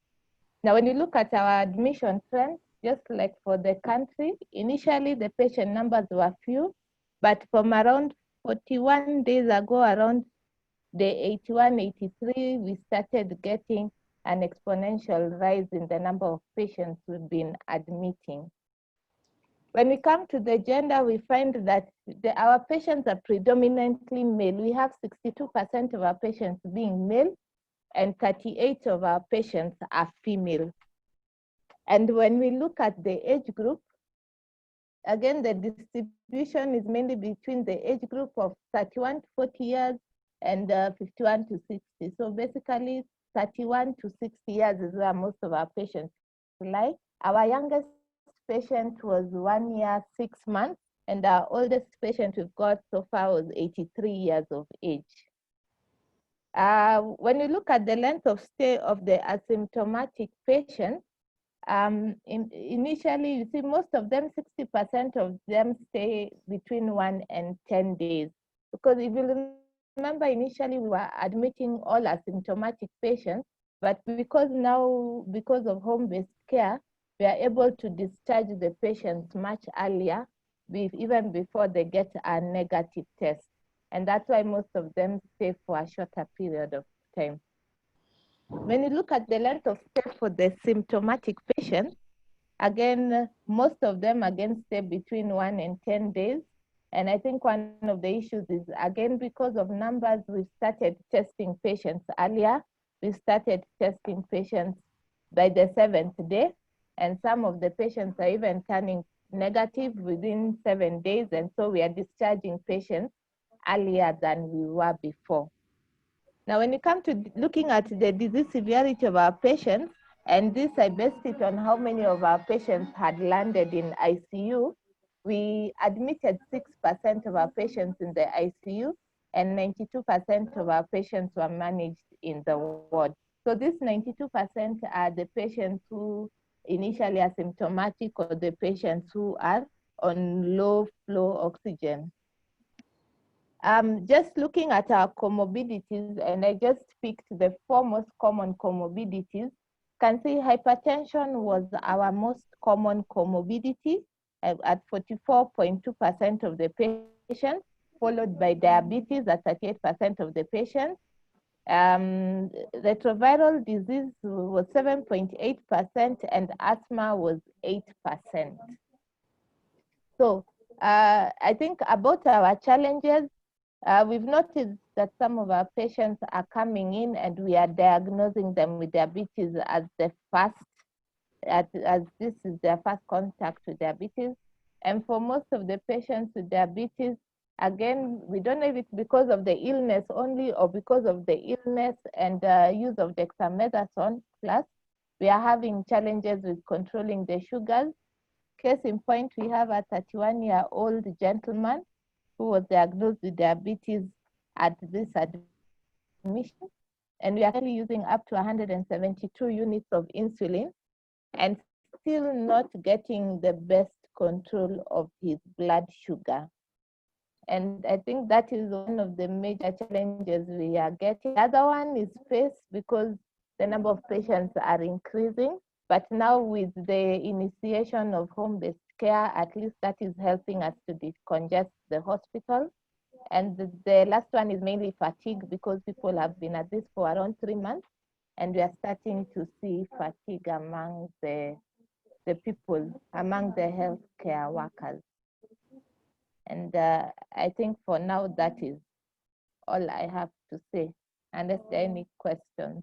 Speaker 5: Now, when you look at our admission trend, just like for the country, initially the patient numbers were few, but from around 41 days ago, around day 81, 83, we started getting an exponential rise in the number of patients we've been admitting. When we come to the gender, we find that our patients are predominantly male. We have 62% of our patients being male, and 38 of our patients are female. And when we look at the age group, again, the distribution is mainly between the age group of 31 to 40 years and 51 to 60. So basically, 31 to 60 years is where most of our patients lie. Our youngest patient was 1 year, 6 months, and our oldest patient we've got so far was 83 years of age. When you look at the length of stay of the asymptomatic patients, initially, you see most of them, 60% of them stay between 1 and 10 days. Because if you remember, initially we were admitting all asymptomatic patients, but because of home-based care, we are able to discharge the patients much earlier, even before they get a negative test. And that's why most of them stay for a shorter period of time. When you look at the length of stay for the symptomatic patients, again, most of them again stay between 1 and 10 days. And I think one of the issues is, again, because of numbers, we started testing patients earlier. We started testing patients by the 7th day. And some of the patients are even turning negative within 7 days. And so we are discharging patients earlier than we were before. Now, when you come to looking at the disease severity of our patients, and this I based it on how many of our patients had landed in ICU, we admitted 6% of our patients in the ICU, and 92% of our patients were managed in the ward. So this 92% are the patients who initially are symptomatic, or the patients who are on low flow oxygen. Just looking at our comorbidities, and I just picked the 4 most common comorbidities, can see hypertension was our most common comorbidity at 44.2% of the patients, followed by diabetes at 38% of the patients, Retroviral disease was 7.8% and asthma was 8%. So I think about our challenges, we've noticed that some of our patients are coming in and we are diagnosing them with diabetes as the first, as this is their first contact with diabetes. And for most of the patients with diabetes, again, we don't know if it's because of the illness only or because of the illness and use of dexamethasone plus, we are having challenges with controlling the sugars. Case in point, we have a 31-year-old gentleman who was diagnosed with diabetes at this admission, and we are currently using up to 172 units of insulin and still not getting the best control of his blood sugar. And I think that is one of the major challenges we are getting. The other one is space, because the number of patients are increasing. But now with the initiation of home-based care, at least that is helping us to decongest the hospital. And the last one is mainly fatigue, because people have been at this for around 3 months, and we are starting to see fatigue among the people, among the healthcare workers. And I think for now, that is all I have to say, unless there are any questions.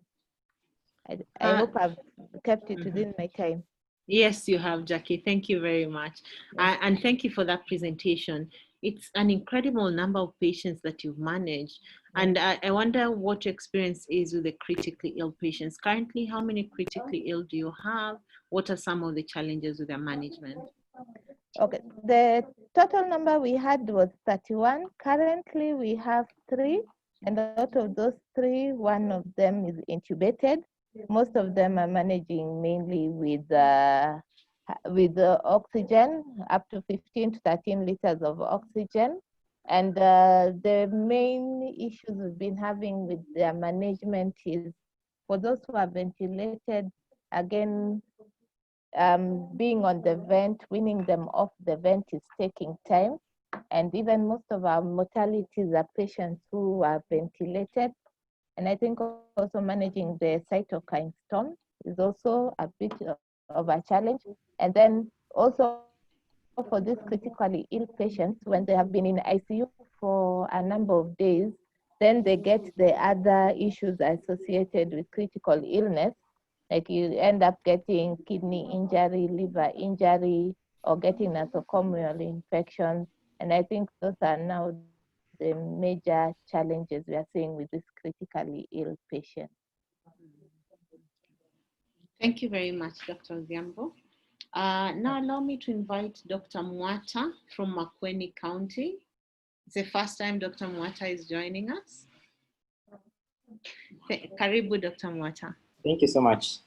Speaker 5: I hope I've kept it within my time.
Speaker 7: Yes, you have, Jackie. Thank you very much. And thank you for that presentation. It's an incredible number of patients that you've managed. And I wonder what your experience is with the critically ill patients. Currently, how many critically ill do you have? What are some of the challenges with their management?
Speaker 5: Okay, the total number we had was 31. Currently, we have 3. And out of those 3, 1 of them is intubated. Most of them are managing mainly with oxygen, up to 15 to 13 liters of oxygen. And the main issues we've been having with their management is for those who are ventilated, again, being on the vent, weaning them off the vent is taking time. And even most of our mortalities are patients who are ventilated. And I think also managing the cytokine storm is also a bit of a challenge. And then also for these critically ill patients, when they have been in ICU for a number of days, then they get the other issues associated with critical illness. Like you end up getting kidney injury, liver injury, or getting nosocomial infections. And I think those are now the major challenges we are seeing with this critically ill patient.
Speaker 7: Thank you very much, Dr. Ziambo. Now allow me to invite Dr. Mwata from Makueni County. It's the first time Dr. Mwata is joining us. Karibu, Dr. Mwata.
Speaker 8: Thank you so much.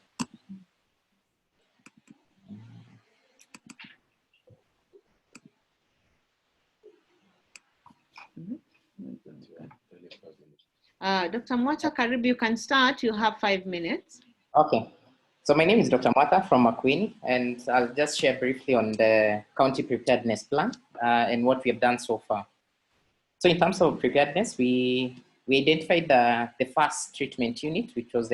Speaker 7: Dr. Mwata, Karibu, you can start. You have 5 minutes.
Speaker 8: Okay. So my name is Dr. Mwata from Makueni, and I'll just share briefly on the county preparedness plan and what we have done so far. So in terms of preparedness, we identified the first treatment unit, which was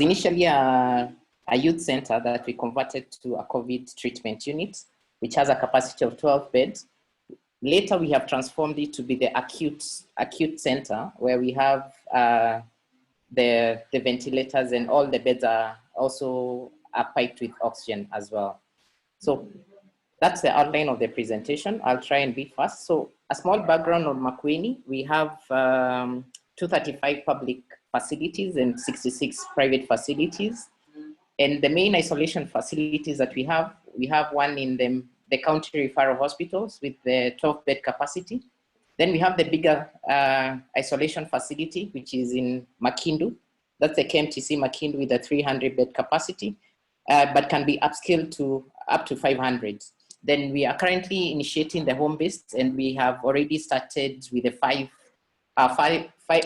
Speaker 8: initially a youth center that we converted to a COVID treatment unit, which has a capacity of 12 beds. Later, we have transformed it to be the acute center, where we have the ventilators, and all the beds are also piped with oxygen as well. So that's the outline of the presentation. I'll try and be fast. So a small background on Makueni: we have 235 public facilities and 66 private facilities. And the main isolation facilities that we have one in the county referral hospitals with the 12-bed capacity. Then we have the bigger isolation facility, which is in Makindu. That's the KMTC Makindu with a 300-bed capacity, but can be upscaled to up to 500. Then we are currently initiating the home-based, and we have already started with the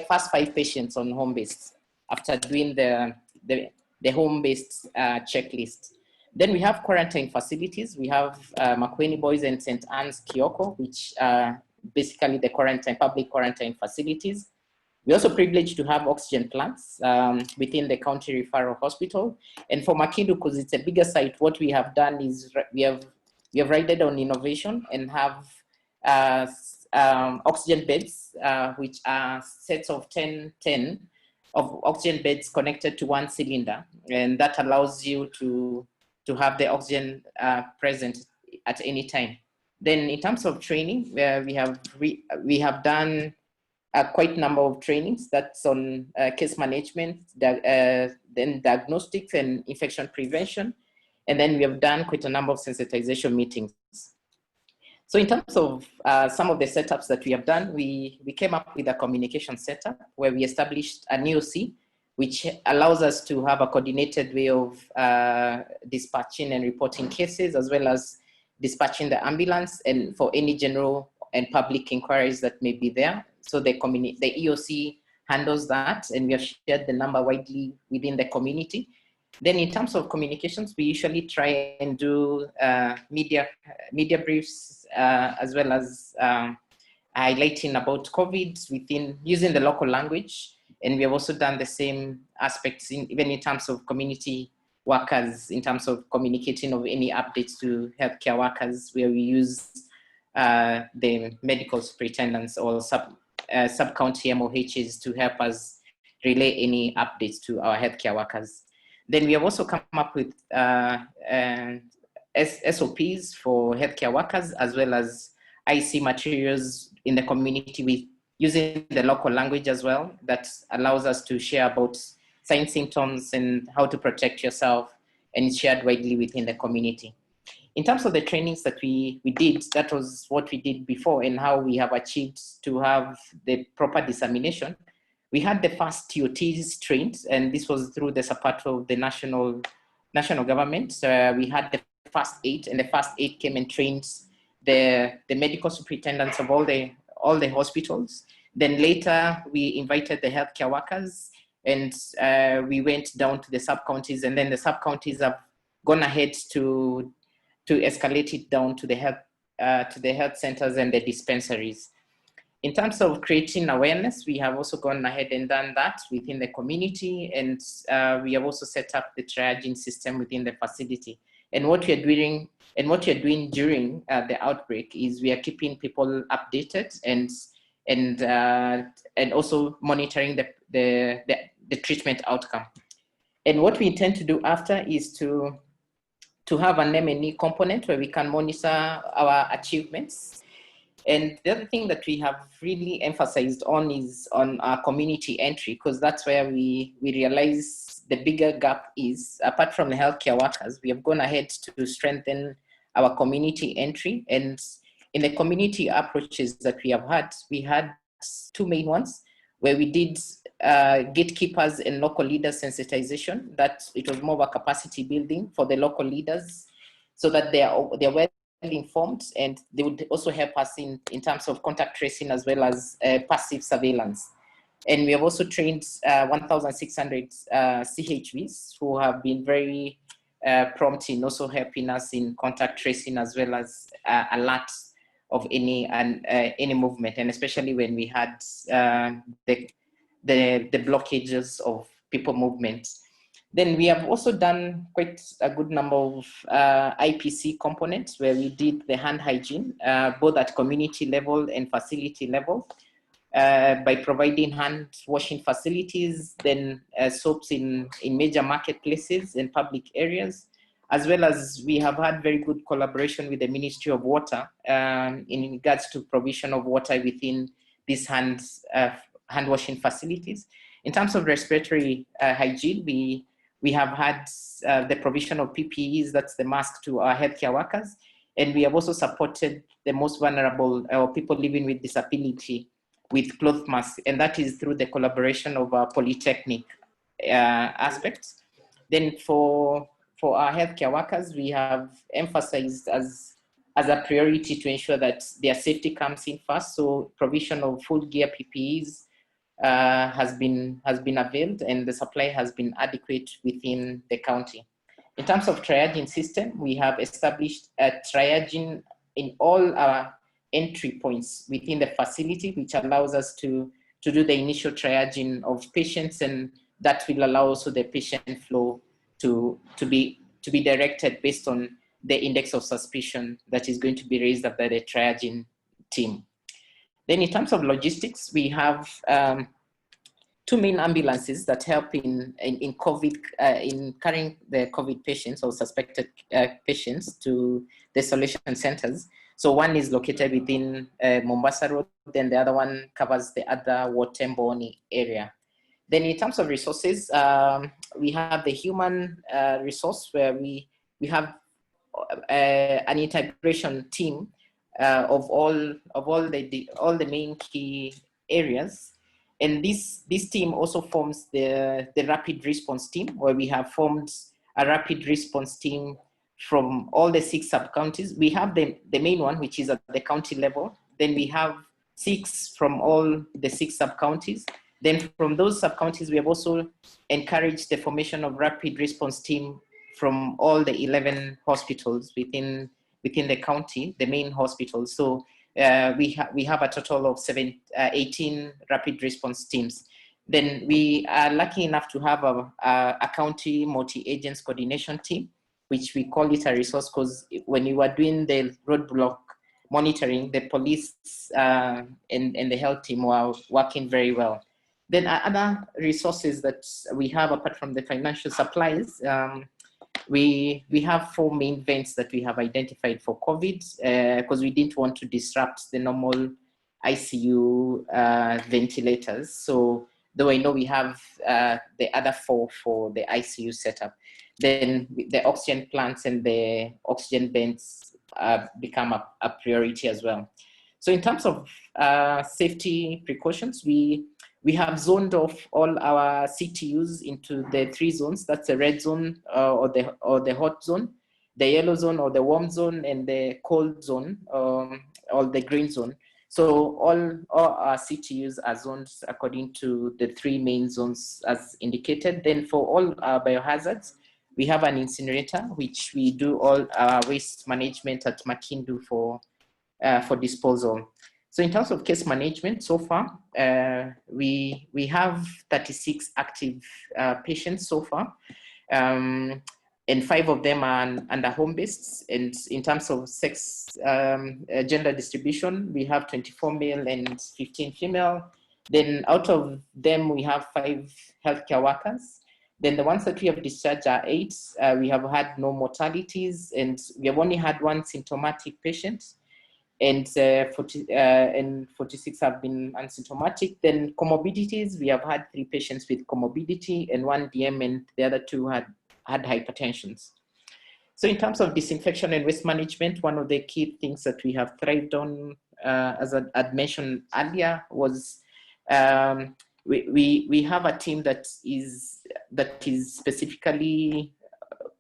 Speaker 8: first 5 patients on home-based after doing the home-based checklist. Then we have quarantine facilities. We have Makueni Boys and St. Anne's Kioko, which basically the public quarantine facilities. We're also privileged to have oxygen plants within the county referral hospital. And for Makindu, because it's a bigger site, what we have done is we have ridden on innovation and have oxygen beds, which are sets of 10 of oxygen beds connected to one cylinder. And that allows you to have the oxygen present at any time. Then in terms of training, we have done quite a number of trainings that's on case management, then diagnostics and infection prevention. And then we have done quite a number of sensitization meetings. So in terms of some of the setups that we have done, we came up with a communication setup where we established an EOC, which allows us to have a coordinated way of dispatching and reporting cases, as well as dispatching the ambulance and for any general and public inquiries that may be there. So the EOC handles that, and we have shared the number widely within the community. Then in terms of communications, we usually try and do media briefs, as well as highlighting about COVID within using the local language. And we have also done the same aspects even in terms of community workers, in terms of communicating of any updates to healthcare workers, where we use the medical superintendents or sub-county MOHs to help us relay any updates to our healthcare workers. Then we have also come up with SOPs for healthcare workers, as well as IC materials in the community with using the local language as well. That allows us to share about signs, symptoms, and how to protect yourself, and it's shared widely within the community. In terms of the trainings that we did, that was what we did before and how we have achieved to have the proper dissemination. We had the first TOTs trained, and this was through the support of the national government. We had the first 8, and the first 8 came and trained the medical superintendents of all the hospitals. Then later we invited the healthcare workers, and we went down to the sub-counties, and then the sub-counties have gone ahead to escalate it down to the health centers and the dispensaries. In terms of creating awareness, we have also gone ahead and done that within the community, and we have also set up the triaging system within the facility. And what we are doing during the outbreak is we are keeping people updated and also monitoring the treatment outcome. And what we intend to do after is to have an M&E component where we can monitor our achievements. And the other thing that we have really emphasized on is on our community entry, because that's where we realize the bigger gap is. Apart from the healthcare workers, we have gone ahead to strengthen our community entry. And in the community approaches that we had 2 main ones, where we did gatekeepers and local leaders sensitization. That it was more of a capacity building for the local leaders, so that they're well informed, and they would also help us in terms of contact tracing as well as passive surveillance. And we have also trained 1,600 CHVs who have been very prompt in also helping us in contact tracing as well as alert of any movement, and especially when we had the blockages of people movements. Then we have also done quite a good number of IPC components where we did the hand hygiene, both at community level and facility level, by providing hand washing facilities, then soaps in major marketplaces and public areas, as well as we have had very good collaboration with the Ministry of Water in regards to provision of water within these hand washing facilities. In terms of respiratory hygiene, we have had the provision of PPEs, that's the mask, to our healthcare workers. And we have also supported the most vulnerable or people living with disability with cloth masks. And that is through the collaboration of our polytechnic aspects. Then for our healthcare workers, we have emphasized as a priority to ensure that their safety comes in first. So provision of full gear PPEs has been availed, and the supply has been adequate within the county. In terms of triaging system, we have established a triaging in all our entry points within the facility, which allows us to do the initial triaging of patients, and that will allow also the patient flow to be directed based on the index of suspicion that is going to be raised up by the triaging team. Then in terms of logistics, we have 2 main ambulances that help in COVID, in carrying the COVID patients or suspected patients to the isolation centers. So one is located within Mombasa Road, then the other one covers the other Watemboni area. Then in terms of resources, we have the human resource where we have an integration team of all the main key areas. And this team also forms the rapid response team, where we have formed a rapid response team from all the 6 sub-counties. We have the main one, which is at the county level. Then we have 6 from all the 6 sub-counties. Then from those sub-counties, we have also encouraged the formation of rapid response team from all the 11 hospitals within the county, the main hospitals. So we have a total of 18 rapid response teams. Then we are lucky enough to have a county multi-agents coordination team, which we call it a resource, because when we were doing the roadblock monitoring, the police and the health team were working very well. Then other resources that we have, apart from the financial supplies, we have 4 main vents that we have identified for COVID, because we didn't want to disrupt the normal ICU ventilators. So though I know we have the other 4 for the ICU setup, then the oxygen plants and the oxygen vents become a priority as well. So in terms of safety precautions, we have zoned off all our CTUs into the 3 zones. That's the red zone or the hot zone, the yellow zone or the warm zone, and the cold zone or the green zone. So all our CTUs are zoned according to the 3 main zones as indicated. Then for all our biohazards, we have an incinerator, which we do all our waste management at Makindu for disposal. So in terms of case management, so far, we have 36 active patients so far, and 5 of them are under home-based. And in terms of sex, gender distribution, we have 24 male and 15 female. Then out of them, we have 5 healthcare workers. Then the ones that we have discharged are 8. We have had no mortalities, and we have only had 1 symptomatic patient. And 46 have been asymptomatic. Then comorbidities, we have had 3 patients with comorbidity and 1 DM, and the other 2 had hypertensions. So in terms of disinfection and waste management, one of the key things that we have thrived on, as I had mentioned earlier, was we have a team that is specifically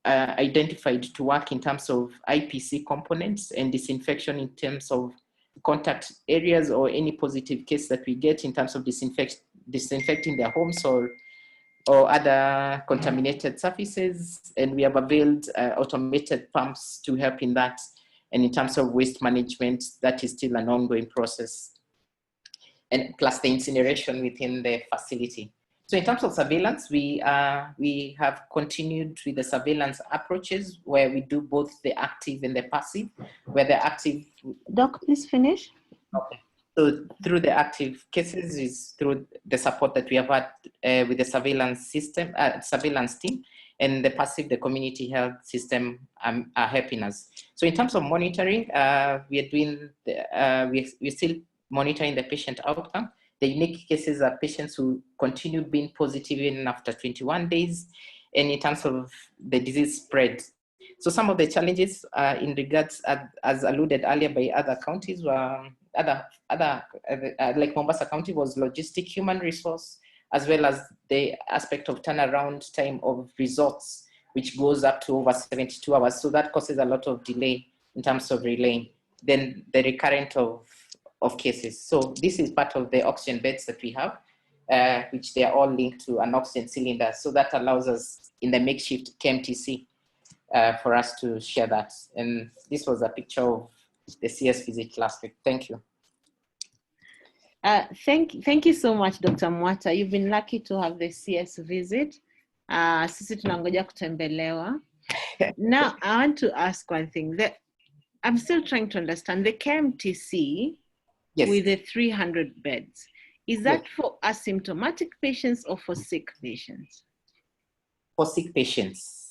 Speaker 8: identified to work in terms of IPC components and disinfection in terms of contact areas or any positive case that we get in terms of disinfecting their homes or other contaminated surfaces. And we have availed automated pumps to help in that. And in terms of waste management, that is still an ongoing process. And plus the incineration within the facility. So in terms of surveillance, we have continued with the surveillance approaches where we do both the active and the passive, where the active...
Speaker 7: Doc, please finish.
Speaker 8: Okay. So through the active cases is through the support that we have had with the surveillance system, surveillance team, and the passive, the community health system are helping us. So in terms of monitoring, we are doing, we're still monitoring the patient outcome. The unique cases are patients who continue being positive even after 21 days, and in terms of the disease spread. So some of the challenges in regards, as alluded earlier by other counties, were like Mombasa County, was logistic human resource, as well as the aspect of turnaround time of results, which goes up to over 72 hours. So that causes a lot of delay in terms of relaying. Then the recurrent of cases. So this is part of the oxygen beds that we have, which they are all linked to an oxygen cylinder. So that allows us in the makeshift KMTC for us to share that. And this was a picture of the CS visit last week. Thank you.
Speaker 7: Thank you so much, Dr. Mwata. You've been lucky to have the CS visit. Sisi tunangoja kutembelewa. Now, I want to ask one thing. I'm still trying to understand the KMTC with the 300 beds. Is that for asymptomatic patients or for sick patients?
Speaker 8: For sick patients.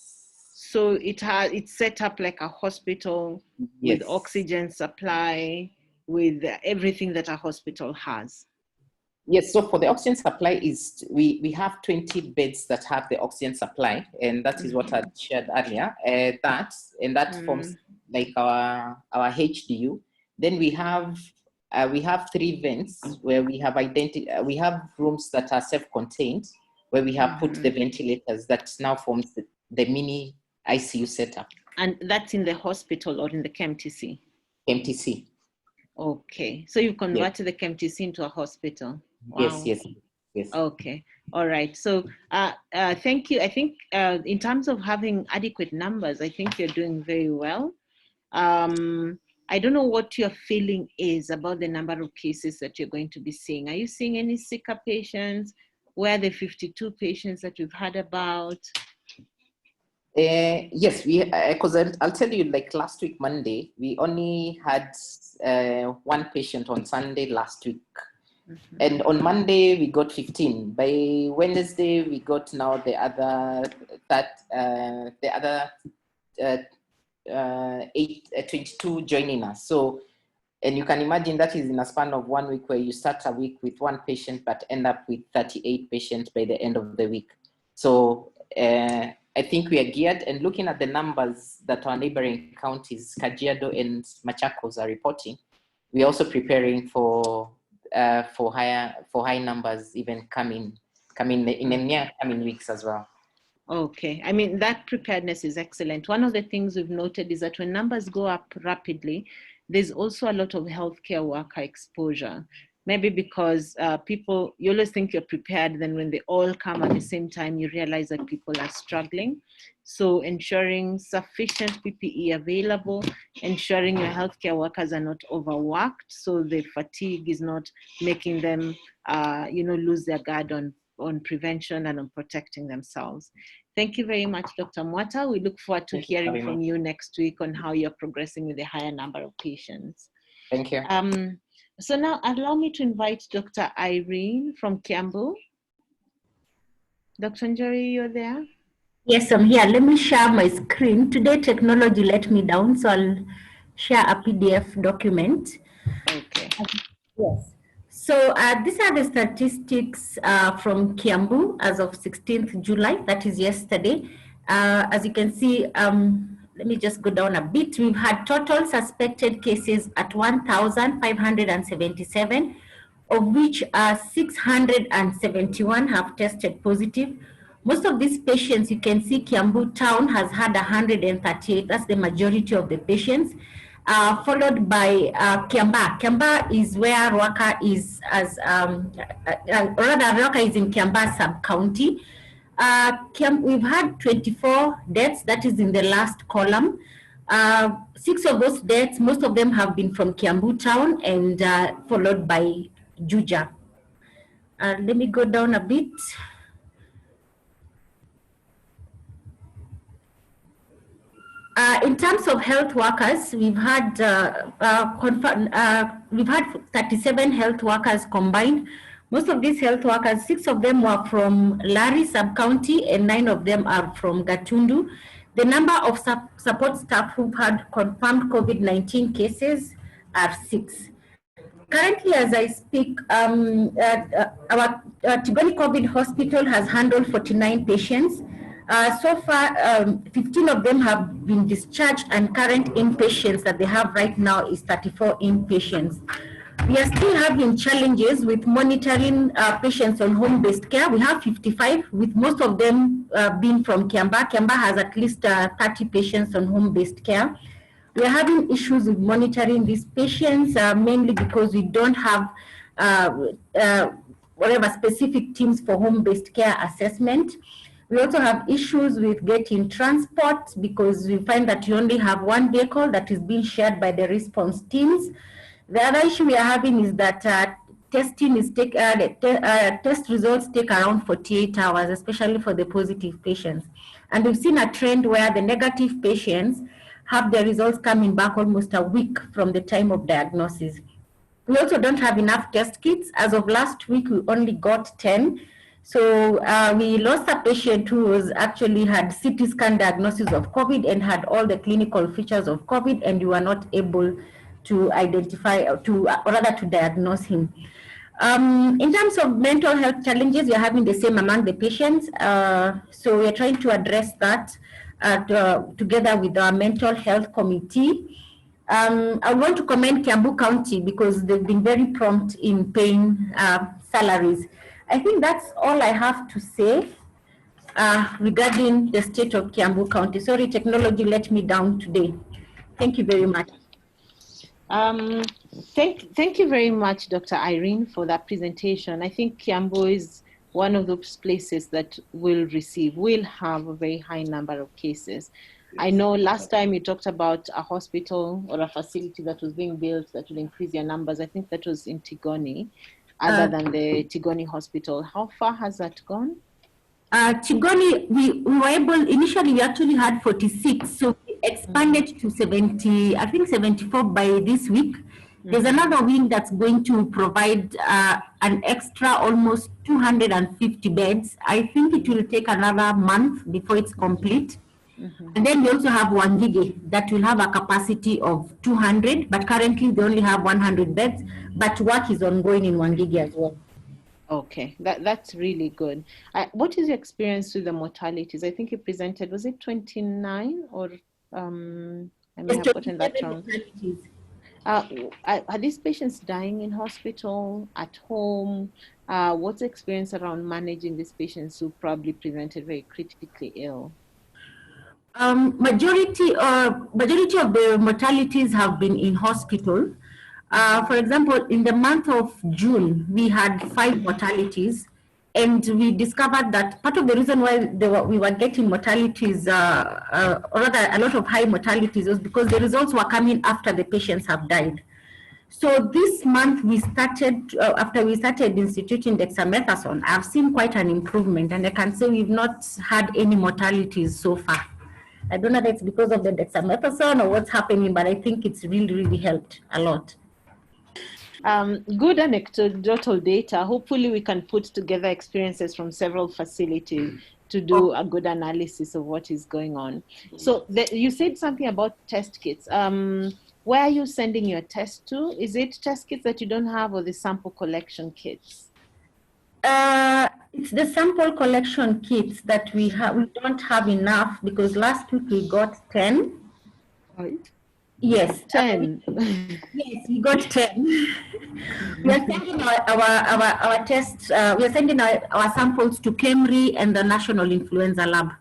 Speaker 7: So it's set up like a hospital with oxygen supply, with everything that a hospital has.
Speaker 8: Yes, so for the oxygen supply we have 20 beds that have the oxygen supply, and that is what I shared earlier. That forms like our HDU. Then we have 3 vents where we have we have rooms that are self-contained, where we have put the ventilators that now forms the mini ICU setup.
Speaker 7: And that's in the hospital or in the KMTC?
Speaker 8: KMTC.
Speaker 7: Okay, so you converted the KMTC into a hospital. Wow.
Speaker 8: Yes.
Speaker 7: Okay, all right. So thank you. I think in terms of having adequate numbers, I think you're doing very well. I don't know what your feeling is about the number of cases that you're going to be seeing. Are you seeing any sicker patients? Where are the 52 patients that we've heard about?
Speaker 8: Yes, because I'll tell you, like last week, Monday, we only had 1 patient on Sunday last week. And on Monday, we got 15. By Wednesday, we got now the other 22 joining us. So, and you can imagine that is in a span of 1 week, where you start a week with 1 patient, but end up with 38 patients by the end of the week. So I think we are geared, and looking at the numbers that our neighboring counties, Kajiado and Machakos, are reporting, we're also preparing for high numbers even coming in the near coming weeks as well.
Speaker 7: Okay, I mean, that preparedness is excellent. One of the things we've noted is that when numbers go up rapidly, there's also a lot of healthcare worker exposure. Maybe because you always think you're prepared, then when they all come at the same time, you realize that people are struggling. So ensuring sufficient PPE available, ensuring your healthcare workers are not overworked, so the fatigue is not making them lose their guard on prevention and on protecting themselves. Thank you very much, Dr. Mwata. We look forward to hearing from you next week on how you're progressing with a higher number of patients.
Speaker 8: Thank you.
Speaker 7: So now allow me to invite Dr. Irene from Kiambu. Dr. Njeri, you're there?
Speaker 9: Yes, I'm here. Let me share my screen. Today, technology let me down, so I'll share a PDF document.
Speaker 7: Okay.
Speaker 9: Yes. So these are the statistics from Kiambu as of 16th July, that is yesterday. As you can see, let me just go down a bit. We've had total suspected cases at 1,577, of which 671 have tested positive. Most of these patients, you can see Kiambu town has had 138. That's the majority of the patients. Followed by Kiamba. Kiamba is where Rwaka is, Rwaka is in Kiamba sub-county. We've had 24 deaths, that is in the last column. 6 of those deaths, most of them have been from Kiambu town, and followed by Juja. Let me go down a bit. In terms of health workers, we've had 37 health workers combined. Most of these health workers, 6 of them were from Lari sub-county and 9 of them are from Gatundu. The number of support staff who've had confirmed COVID-19 cases are 6. Currently, as I speak, our Tigoni COVID hospital has handled 49 patients. So far, 15 of them have been discharged, and current inpatients that they have right now is 34 inpatients. We are still having challenges with monitoring patients on home-based care. We have 55, with most of them being from Kiamba. Kiamba has at least 30 patients on home-based care. We are having issues with monitoring these patients, mainly because we don't have whatever specific teams for home-based care assessment. We also have issues with getting transport because we find that you only have one vehicle that is being shared by the response teams. The other issue we are having is that test results take around 48 hours, especially for the positive patients. And we've seen a trend where the negative patients have their results coming back almost a week from the time of diagnosis. We also don't have enough test kits. As of last week, we only got 10. So we lost a patient who was actually had CT scan diagnosis of COVID and had all the clinical features of COVID, and we were not able to identify, or rather to diagnose him. In terms of mental health challenges, we are having the same among the patients. So we are trying to address that together with our mental health committee. I want to commend Kiambu County because they've been very prompt in paying salaries. I think that's all I have to say regarding the state of Kiambu County. Sorry, technology let me down today. Thank you very much.
Speaker 7: Thank you very much, Dr. Irene, for that presentation. I think Kiambu is one of those places that will have a very high number of cases. I know last time you talked about a hospital or a facility that was being built that will increase your numbers. I think that was in Tigoni, other than the Tigoni hospital. How far has that gone?
Speaker 9: Tigoni, we were able, initially we actually had 46, so we expanded to 70, I think 74 by this week. There's another wing that's going to provide an extra almost 250 beds. I think it will take another month before it's complete. And then we also have Wangige that will have a capacity of 200, but currently they only have 100 beds, but work is ongoing in Wangige as well.
Speaker 7: Okay, that's really good. What is your experience with the mortalities? I think you presented, was it 29 or I may have gotten that wrong. Are these patients dying in hospital, at home? What's the experience around managing these patients who probably presented very critically ill?
Speaker 9: Majority of the mortalities have been in hospital. For example, in the month of June, we had 5 mortalities, and we discovered that part of the reason why we were getting mortalities, or rather a lot of high mortalities, was because the results were coming after the patients have died. So this month we started, after we started instituting dexamethasone, I've seen quite an improvement, and I can say we've not had any mortalities so far. I don't know if it's because of the dexamethasone or what's happening, but I think it's really helped a lot.
Speaker 7: Good anecdotal data. Hopefully we can put together experiences from several facilities to do a good analysis of what is going on. So you said something about test kits. Where are you sending your test to? Is it test kits that you don't have or the sample collection kits?
Speaker 9: It's the sample collection kits that we don't have enough because last week we got 10.
Speaker 7: Right.
Speaker 9: Yes.
Speaker 7: 10.
Speaker 9: Yes, we got 10. We are sending our tests, we are sending our samples to KEMRI and the National Influenza Lab.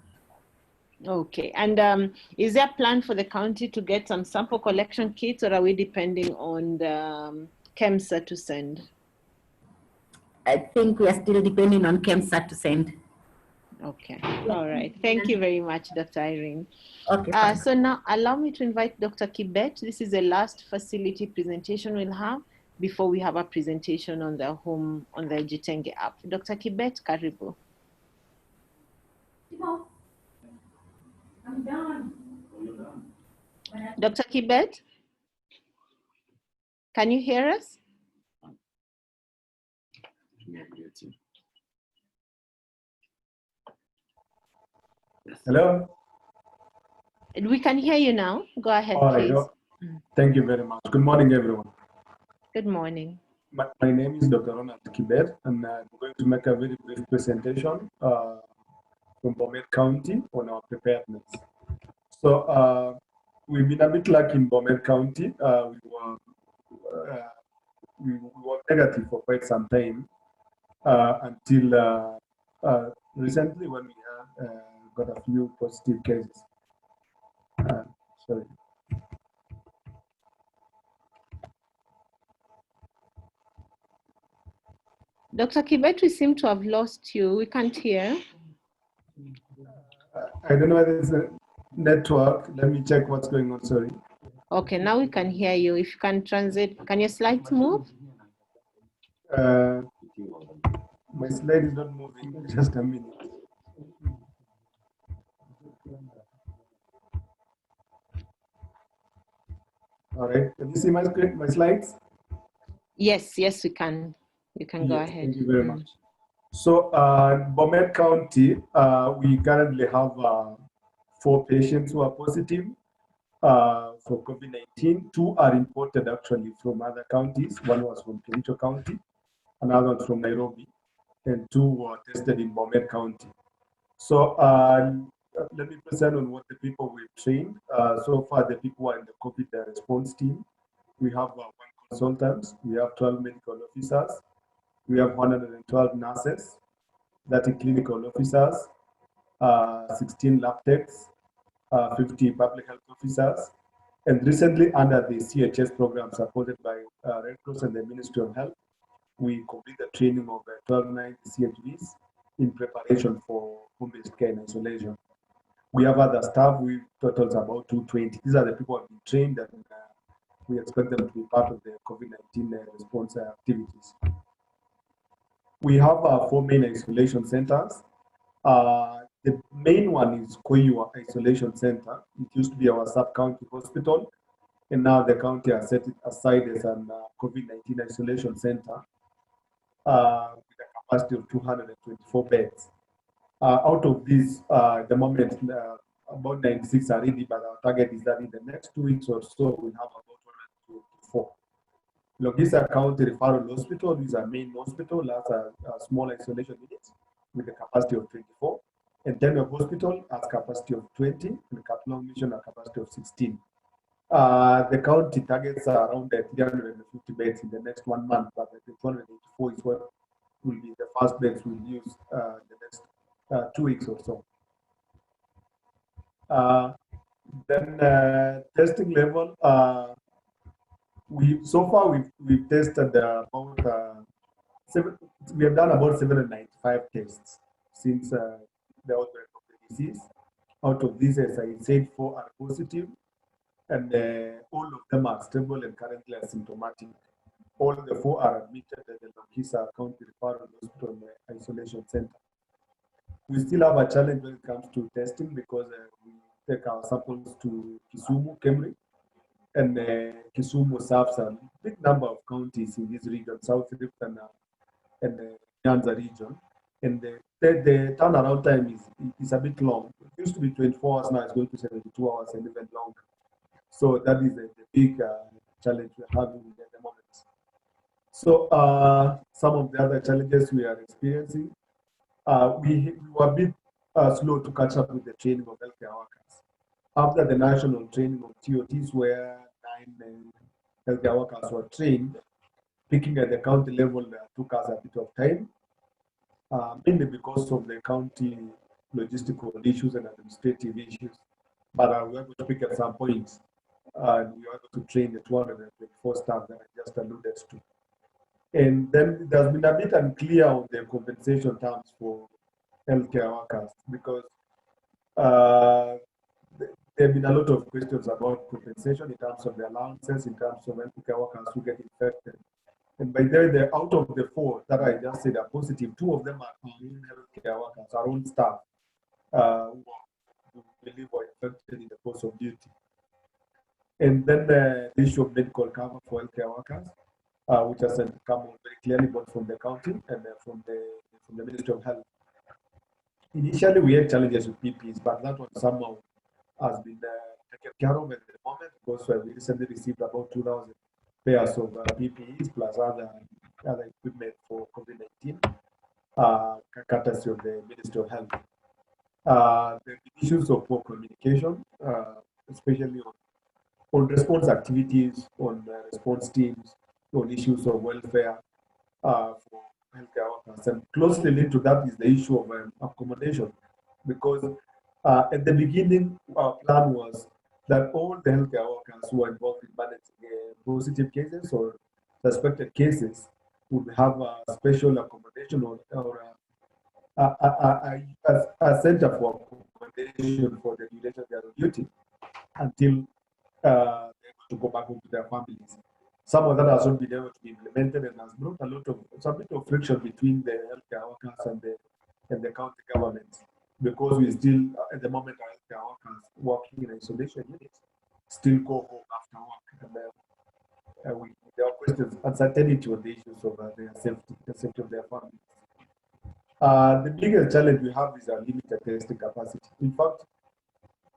Speaker 7: Okay, and is there a plan for the county to get some sample collection kits, or are we depending on the KEMSA to send?
Speaker 9: I think we are still depending on KEMSA to send.
Speaker 7: Okay, all right. Thank you very much, Dr. Irene.
Speaker 9: Okay.
Speaker 7: So now allow me to invite Dr. Kibet. This is the last facility presentation we'll have before we have a presentation on the Jitenge app. Dr. Kibet, karibu. I'm done. Dr. Kibet, can you hear us?
Speaker 4: Hello?
Speaker 7: We can hear you now. Go ahead, please.
Speaker 4: Thank you very much. Good morning, everyone.
Speaker 7: Good morning.
Speaker 4: My name is Dr. Ronald Kibet, and I'm going to make a very brief presentation from Bomet County on our preparedness. So we've been a bit lucky in Bomet County. We were negative for quite some time until recently when we got a few positive cases. Sorry.
Speaker 7: Dr. Kibet, we seem to have lost you. We can't hear.
Speaker 4: I don't know whether it's a network. Let me check what's going on. Sorry.
Speaker 7: Okay, now we can hear you. If you can translate, can your slides move?
Speaker 4: My slide is not moving. Just a minute. All right. Can you see my screen, my slides?
Speaker 7: Yes, yes, we can. You can go ahead.
Speaker 4: Thank you very much. So, Bomet County, we currently have 4 patients who are positive for COVID-19. 2 are imported actually from other counties. One was from Kericho County, another one from Nairobi, and 2 were tested in Bomet County. So let me present on what the people we've trained. So far, the people are in the COVID response team. We have 1 consultant, we have 12 medical officers, we have 112 nurses, 30 clinical officers, 16 lab techs, 50 public health officers, and recently under the CHS program supported by Red Cross and the Ministry of Health, we completed training of 1290 CHVs in preparation for home-based care and isolation. We have other staff, we totals about 220. These are the people who have been trained, and we expect them to be part of the COVID-19 response activities. We have 4 main isolation centers. The main one is Koyua Isolation Center. It used to be our sub-county hospital, and now the county has set it aside as an COVID-19 isolation center with a capacity of 224 beds. Out of these, at the moment, about 96 are ready, but our target is that in the next 2 weeks or so, we'll have about 124. Logisa County Referral Hospital is our main hospital, has a small isolation unit with a capacity of 24. And Tenok Hospital has capacity of 20, and Katlong Mission a capacity of 16. The county targets are around 350 beds in the next 1 month, but the 284 is what will be the first beds we'll use the next 2 weeks or so. Then testing level, so far we've tested about we have done about 795 tests since the outbreak of the disease. Out of these, as I said, 4 are positive, and all of them are stable and currently asymptomatic. All the 4 are admitted at the Logisa County Referral Hospital Isolation Center. We still have a challenge when it comes to testing because we take our samples to Kisumu, Kemri, and Kisumu serves a big number of counties in this region, South Rift and Nyanza region. And the turnaround time is a bit long. It used to be 24 hours, now it's going to 72 hours and even longer. So that is the big challenge we're having at the moment. So some of the other challenges we are experiencing, we were a bit slow to catch up with the training of healthcare workers. After the national training of TOTs, where 9 healthcare workers were trained, picking at the county level took us a bit of time, mainly because of the county logistical issues and administrative issues. But we were able to pick at some points, and we were able to train the 224 staff that I just alluded to. And then there's been a bit unclear on the compensation terms for healthcare workers because there have been a lot of questions about compensation in terms of the allowances, in terms of healthcare workers who get infected. And by the out of the 4 that I just said are positive, 2 of them are our own healthcare workers, our own staff, who believe were infected in the course of duty. And then the issue of medical cover for healthcare workers, which has come out very clearly both from the county and from the Ministry of Health. Initially, we had challenges with PPEs, but that one somehow has been taken care of at the moment because we recently received about 2,000 pairs of PPEs plus other equipment for COVID-19, courtesy of the Ministry of Health. The issues of poor communication, especially on response activities, on response teams, on issues of welfare for healthcare workers. And closely linked to that is the issue of accommodation, because at the beginning, our plan was that all the healthcare workers who are involved in managing positive cases or suspected cases would have a special accommodation or a center for accommodation for the duration they are on duty until they're able to go back home to their families. Some of that has not been able to be implemented and has brought some bit of friction between the healthcare workers and the county governments, because we still, at the moment, our healthcare workers working in isolation units still go home after work. And there are questions, uncertainty on the issues of their safety, the safety of their families. The biggest challenge we have is our limited testing capacity. In fact,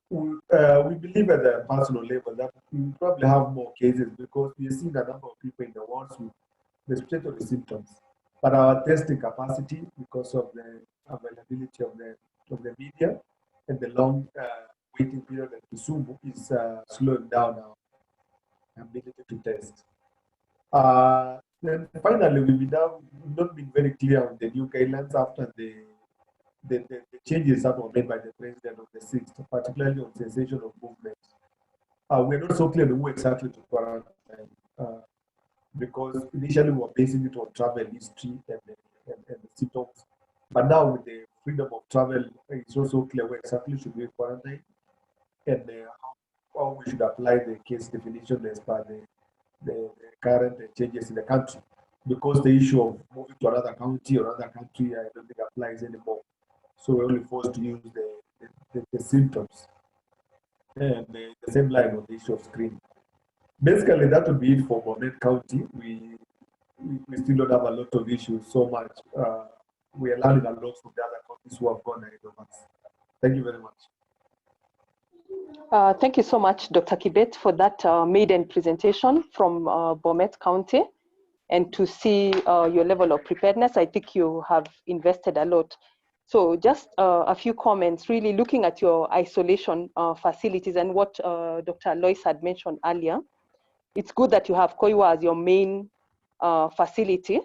Speaker 4: we believe at the personal level that we probably have more cases because we are seeing a number of people in the wards with respiratory symptoms. But our testing capacity, because of the availability of the media and the long waiting period at Kisumu, is slowing down our ability to test. Then finally, we've not been very clear on the new guidelines after the changes that were made by the president on the 6th, particularly on cessation of movement. We're not so clear who exactly to quarantine, because initially we were basing it on travel history and the symptoms. But now with the freedom of travel, it's also clear where exactly should we quarantine and how we should apply the case definition as per the current changes in the country. Because the issue of moving to another county or another country, I don't think applies anymore. So we're only forced to use the symptoms and the same line on the issue of screening. Basically, that would be it for Bomet County. We still don't have a lot of issues so much. We are learning a lot from the other counties who have gone ahead of us. Thank you very much.
Speaker 10: Thank you so much, Dr. Kibet, for that maiden presentation from Bomet County. And to see your level of preparedness, I think you have invested a lot. So just a few comments, really looking at your isolation facilities and what Dr. Lois had mentioned earlier. It's good that you have Koiwa as your main facility,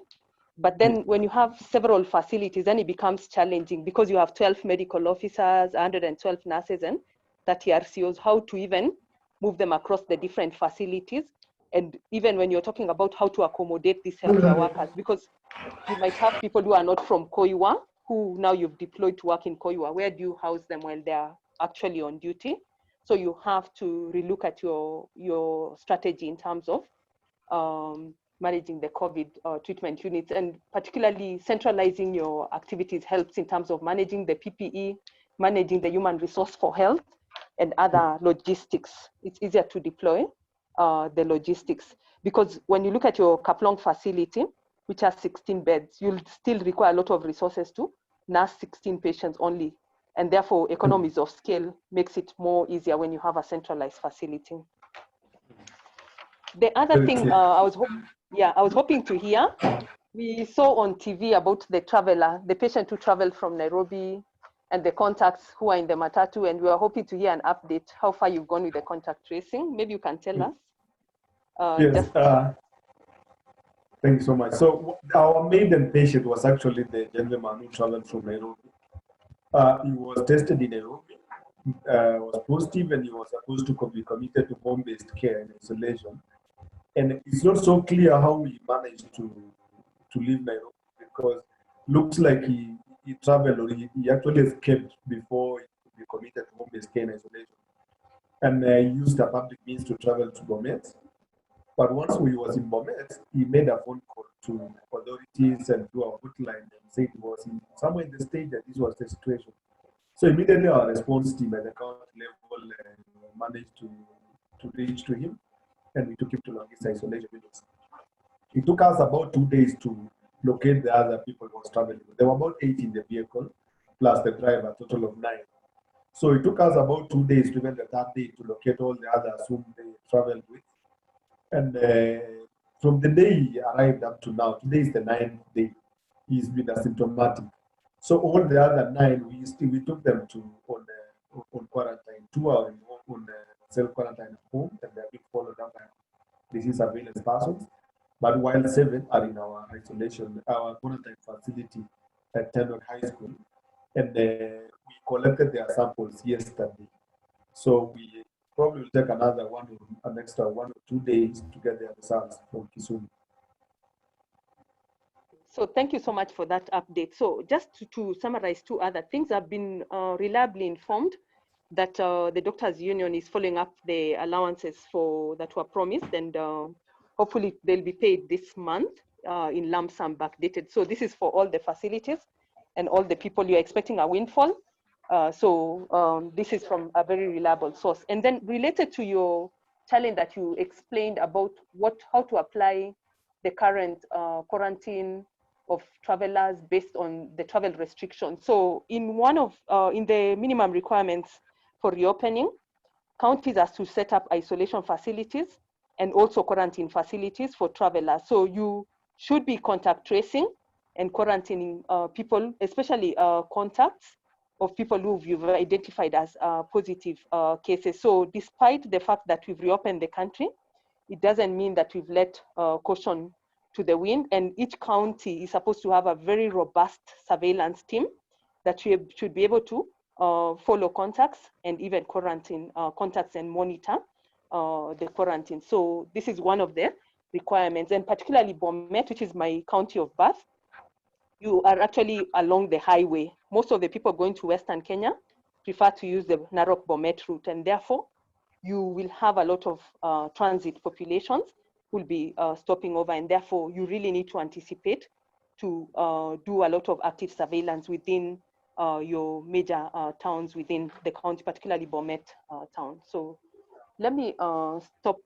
Speaker 10: but then when you have several facilities, then it becomes challenging because you have 12 medical officers, 112 nurses, and 30 RCOs, how to even move them across the different facilities. And even when you're talking about how to accommodate these healthcare workers, because you might have people who are not from Koiwa, who now you've deployed to work in Koiwa. Where do you house them while they're actually on duty? So you have to relook at your strategy in terms of managing the COVID treatment units, and particularly centralizing your activities helps in terms of managing the PPE, managing the human resource for health, and other logistics. It's easier to deploy the logistics, because when you look at your Kaplong facility, which has 16 beds, you'll still require a lot of resources to nurse 16 patients only. And therefore, economies of scale makes it more easier when you have a centralized facility. The other thing I was hoping to hear, we saw on TV about the patient who traveled from Nairobi and the contacts who are in the Matatu, and we are hoping to hear an update, how far you've gone with the contact tracing. Maybe you can tell us.
Speaker 4: Yes, thank you so much. So our maiden patient was actually the gentleman who traveled from Nairobi. He was tested in Nairobi, was positive, and he was supposed to be committed to home-based care and isolation. And it's not so clear how he managed to leave Nairobi, because looks like he traveled, or he actually escaped before he could be committed to home-based care and isolation. And he used a public means to travel to Bomet. But once he was in Bomet, he made a phone call to authorities and to our hotline and said he was somewhere in the state that this was the situation. So immediately our response team at the county level managed to reach to him, and we took him to long isolation units. It took us about 2 days to locate the other people who was traveling. There were about 8 in the vehicle, plus the driver, a total of 9. So it took us about 2 days to even the third day to locate all the others whom they traveled with. And from the day he arrived up to now, today is the 9th day, he's been asymptomatic. So all the other 9, we took them on quarantine. 2 are on self-quarantine at home, and they're being followed up by disease surveillance persons. But while 7 are in our quarantine facility at Tenor High School, and we collected their samples yesterday. So we probably will take an extra 1 or 2 days to get their results from Kisumu.
Speaker 10: So thank you so much for that update. So just to summarize two other things, I've been reliably informed that the Doctors Union is following up the allowances that were promised, and hopefully they'll be paid this month in lump sum backdated. So this is for all the facilities and all the people. You're expecting a windfall. This is from a very reliable source. And then related to your challenge that you explained about how to apply the current quarantine of travelers based on the travel restrictions. So in the minimum requirements for reopening, counties are to set up isolation facilities and also quarantine facilities for travelers. So you should be contact tracing and quarantining people, especially contacts of people who you've identified as positive cases. So despite the fact that we've reopened the country, it doesn't mean that we've let caution to the wind, and each county is supposed to have a very robust surveillance team that should be able to follow contacts and even quarantine contacts and monitor the quarantine. So this is one of the requirements, and particularly Bomet, which is my county of birth, you are actually along the highway. Most of the people going to Western Kenya prefer to use the Narok-Bomet route, and therefore you will have a lot of transit populations will be stopping over, and therefore you really need to anticipate to do a lot of active surveillance within your major towns within the county, particularly Bomet town. So let me stop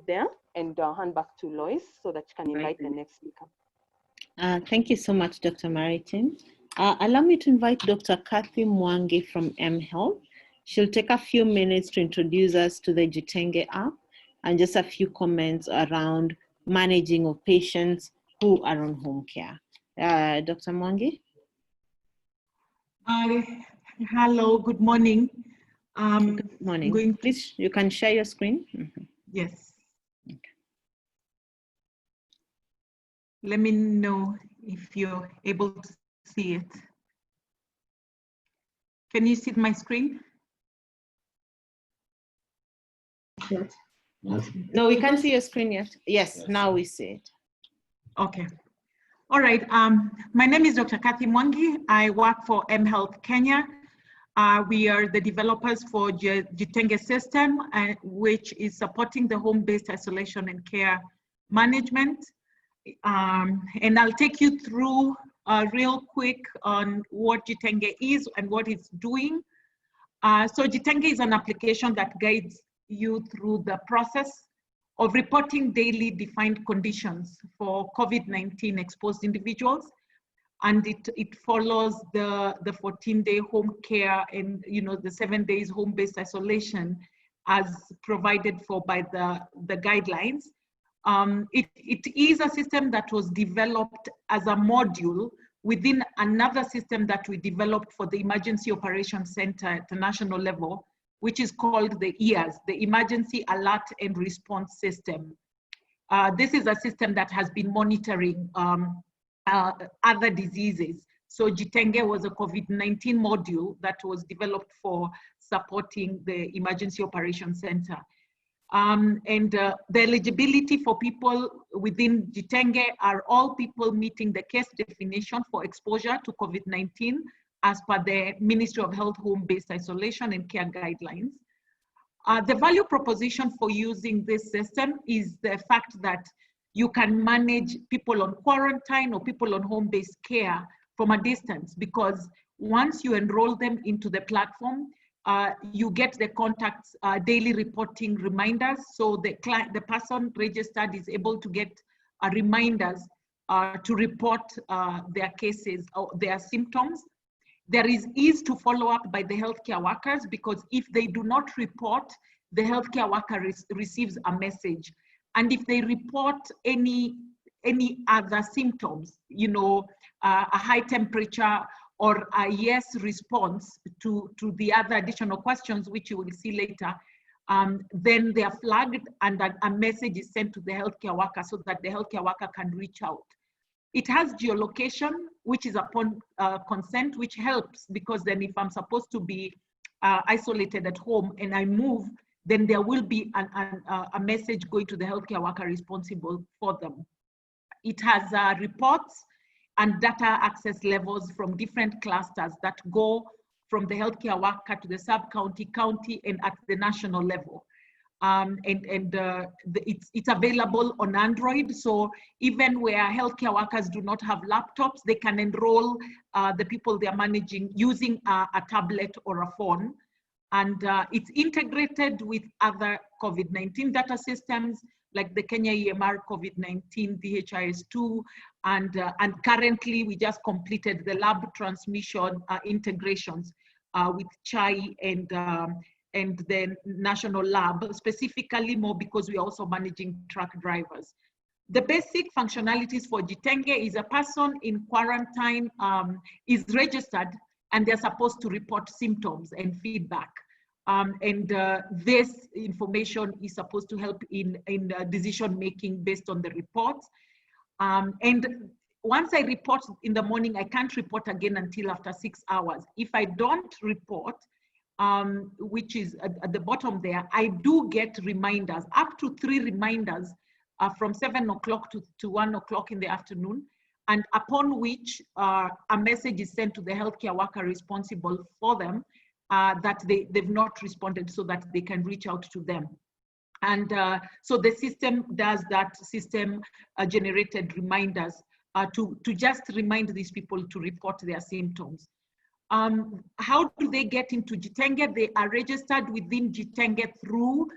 Speaker 10: there and hand back to Lois so that you can invite the next speaker.
Speaker 7: Thank you so much, Dr. Maritim. Allow me to invite Dr. Kathy Mwangi from mHealth. She'll take a few minutes to introduce us to the Jitenge app and just a few comments around managing of patients who are on home care. Dr. Mwangi?
Speaker 11: Hello, good morning.
Speaker 7: Good morning. Please, you can share your screen. Mm-hmm.
Speaker 11: Yes. Okay. Let me know if you're able to see it. Can you see my screen?
Speaker 7: Yes. No, we can't see your screen yet. Yes, now we see it.
Speaker 11: Okay. All right. My name is Dr. Kathy Mwangi. I work for mHealth Kenya. We are the developers for Jitenge system, which is supporting the home-based isolation and care management. And I'll take you through real quick on what Jitenge is and what it's doing. So Jitenge is an application that guides you through the process of reporting daily defined conditions for COVID-19 exposed individuals. And it follows the 14-day home care and the 7 days home-based isolation as provided for by the guidelines. It is a system that was developed as a module within another system that we developed for the Emergency Operations Center at the national level, which is called the EARS, the Emergency Alert and Response System. This is a system that has been monitoring other diseases. So Jitenge was a COVID-19 module that was developed for supporting the Emergency Operations Center. The eligibility for people within Jitenge are all people meeting the case definition for exposure to COVID-19 as per the Ministry of Health home-based isolation and care guidelines. The value proposition for using this system is the fact that you can manage people on quarantine or people on home-based care from a distance, because once you enroll them into the platform, you get the contacts daily reporting reminders. So the person registered is able to get reminders to report their cases or their symptoms. There is ease to follow up by the healthcare workers, because if they do not report, the healthcare worker receives a message. And if they report any other symptoms, a high temperature or a yes response to the other additional questions, which you will see later, then they are flagged and a message is sent to the healthcare worker so that the healthcare worker can reach out. It has geolocation, which is upon consent, which helps, because then if I'm supposed to be isolated at home and I move, then there will be a message going to the healthcare worker responsible for them. It has reports and data access levels from different clusters that go from the healthcare worker to the sub-county, county, and at the national level. It's available on Android. So even where healthcare workers do not have laptops, they can enroll the people they're managing using a tablet or a phone. And it's integrated with other COVID-19 data systems like the Kenya EMR COVID-19 DHIS2, and currently we just completed the lab transmission integrations with CHAI and the national lab, specifically more because we are also managing truck drivers. The basic functionalities for Jitenge is a person in quarantine is registered and they're supposed to report symptoms and feedback. This information is supposed to help in decision making based on the reports. And once I report in the morning, I can't report again until after 6 hours. If I don't report, which is at the bottom there, I do get reminders, up to 3 reminders from 7 o'clock to 1 o'clock in the afternoon, and upon which a message is sent to the healthcare worker responsible for them that they've not responded so that they can reach out to them. And so the system does that, system generated reminders to just remind these people to report their symptoms. How do they get into Jitenge? They are registered within Jitenge through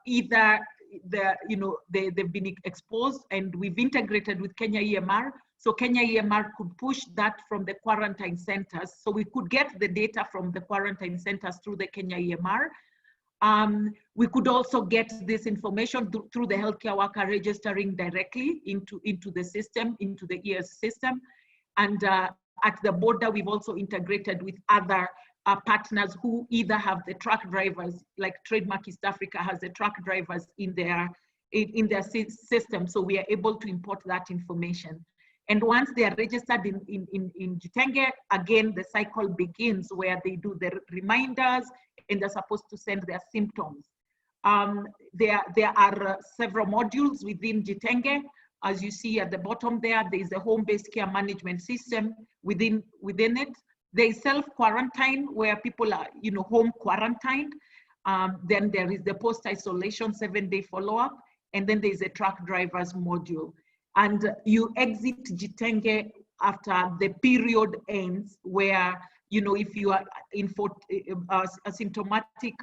Speaker 11: either they've been exposed, and we've integrated with Kenya EMR. So Kenya EMR could push that from the quarantine centers. So we could get the data from the quarantine centers through the Kenya EMR. We could also get this information through the healthcare worker registering directly into the system, into the ES system. And at the border, we've also integrated with other partners who either have the truck drivers, like Trademark East Africa has the truck drivers in their system. So we are able to import that information. And once they are registered in Jitenge, again, the cycle begins where they do the reminders and they're supposed to send their symptoms. There are several modules within Jitenge. As you see at the bottom there, there is a home-based care management system within it. There is self-quarantine where people are home quarantined. Then there is the post-isolation 7-day follow-up. And then there is a truck drivers module. And you exit Jitenge after the period ends, where, if you are asymptomatic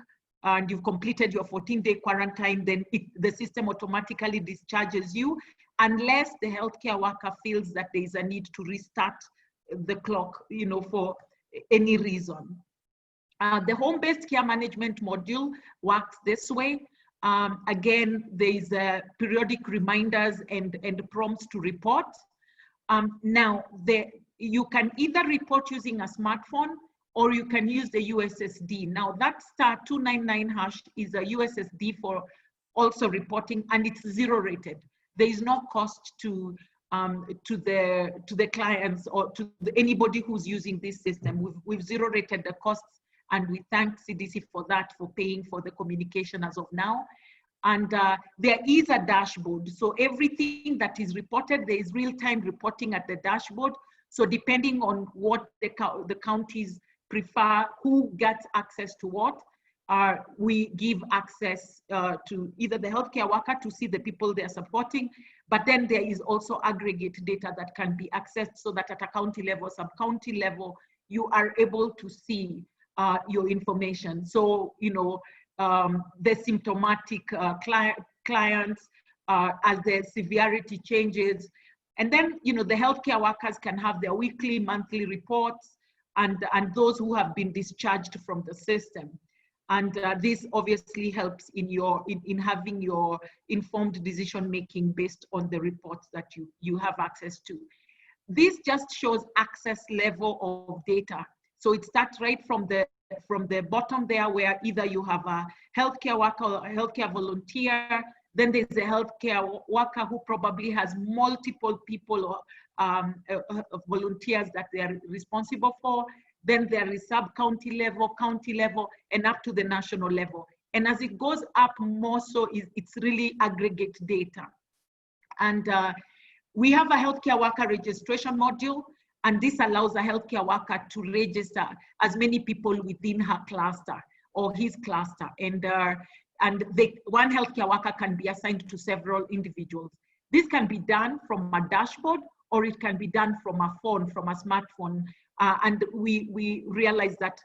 Speaker 11: and you've completed your 14-day quarantine, then the system automatically discharges you, unless the healthcare worker feels that there is a need to restart the clock, for any reason. The home-based care management module works this way. Again, there is periodic reminders and prompts to report. Now, you can either report using a smartphone or you can use the USSD. Now, that *299# is a USSD for also reporting, and it's 0 rated. There is no cost to the clients or to anybody who's using this system. We've 0 rated the costs, and we thank CDC for that, for paying for the communication as of now. And there is a dashboard. So everything that is reported, there is real-time reporting at the dashboard. So depending on what the counties prefer, who gets access to what, we give access to either the healthcare worker to see the people they're supporting, but then there is also aggregate data that can be accessed so that at a county level, sub-county level, you are able to see your information. So, the symptomatic clients, as their severity changes. And then, the healthcare workers can have their weekly, monthly reports, and those who have been discharged from the system. And this obviously helps in having your informed decision-making based on the reports that you have access to. This just shows access level of data. So it starts right from the bottom there, where either you have a healthcare worker or a healthcare volunteer, then there's a healthcare worker who probably has multiple people or volunteers that they are responsible for. Then there is sub-county level, county level, and up to the national level. And as it goes up more so, it's really aggregate data. And We have a healthcare worker registration module, and this allows a healthcare worker to register as many people within her cluster or his cluster. And one healthcare worker can be assigned to several individuals. This can be done from a dashboard, or it can be done from a phone, from a smartphone. And we realize that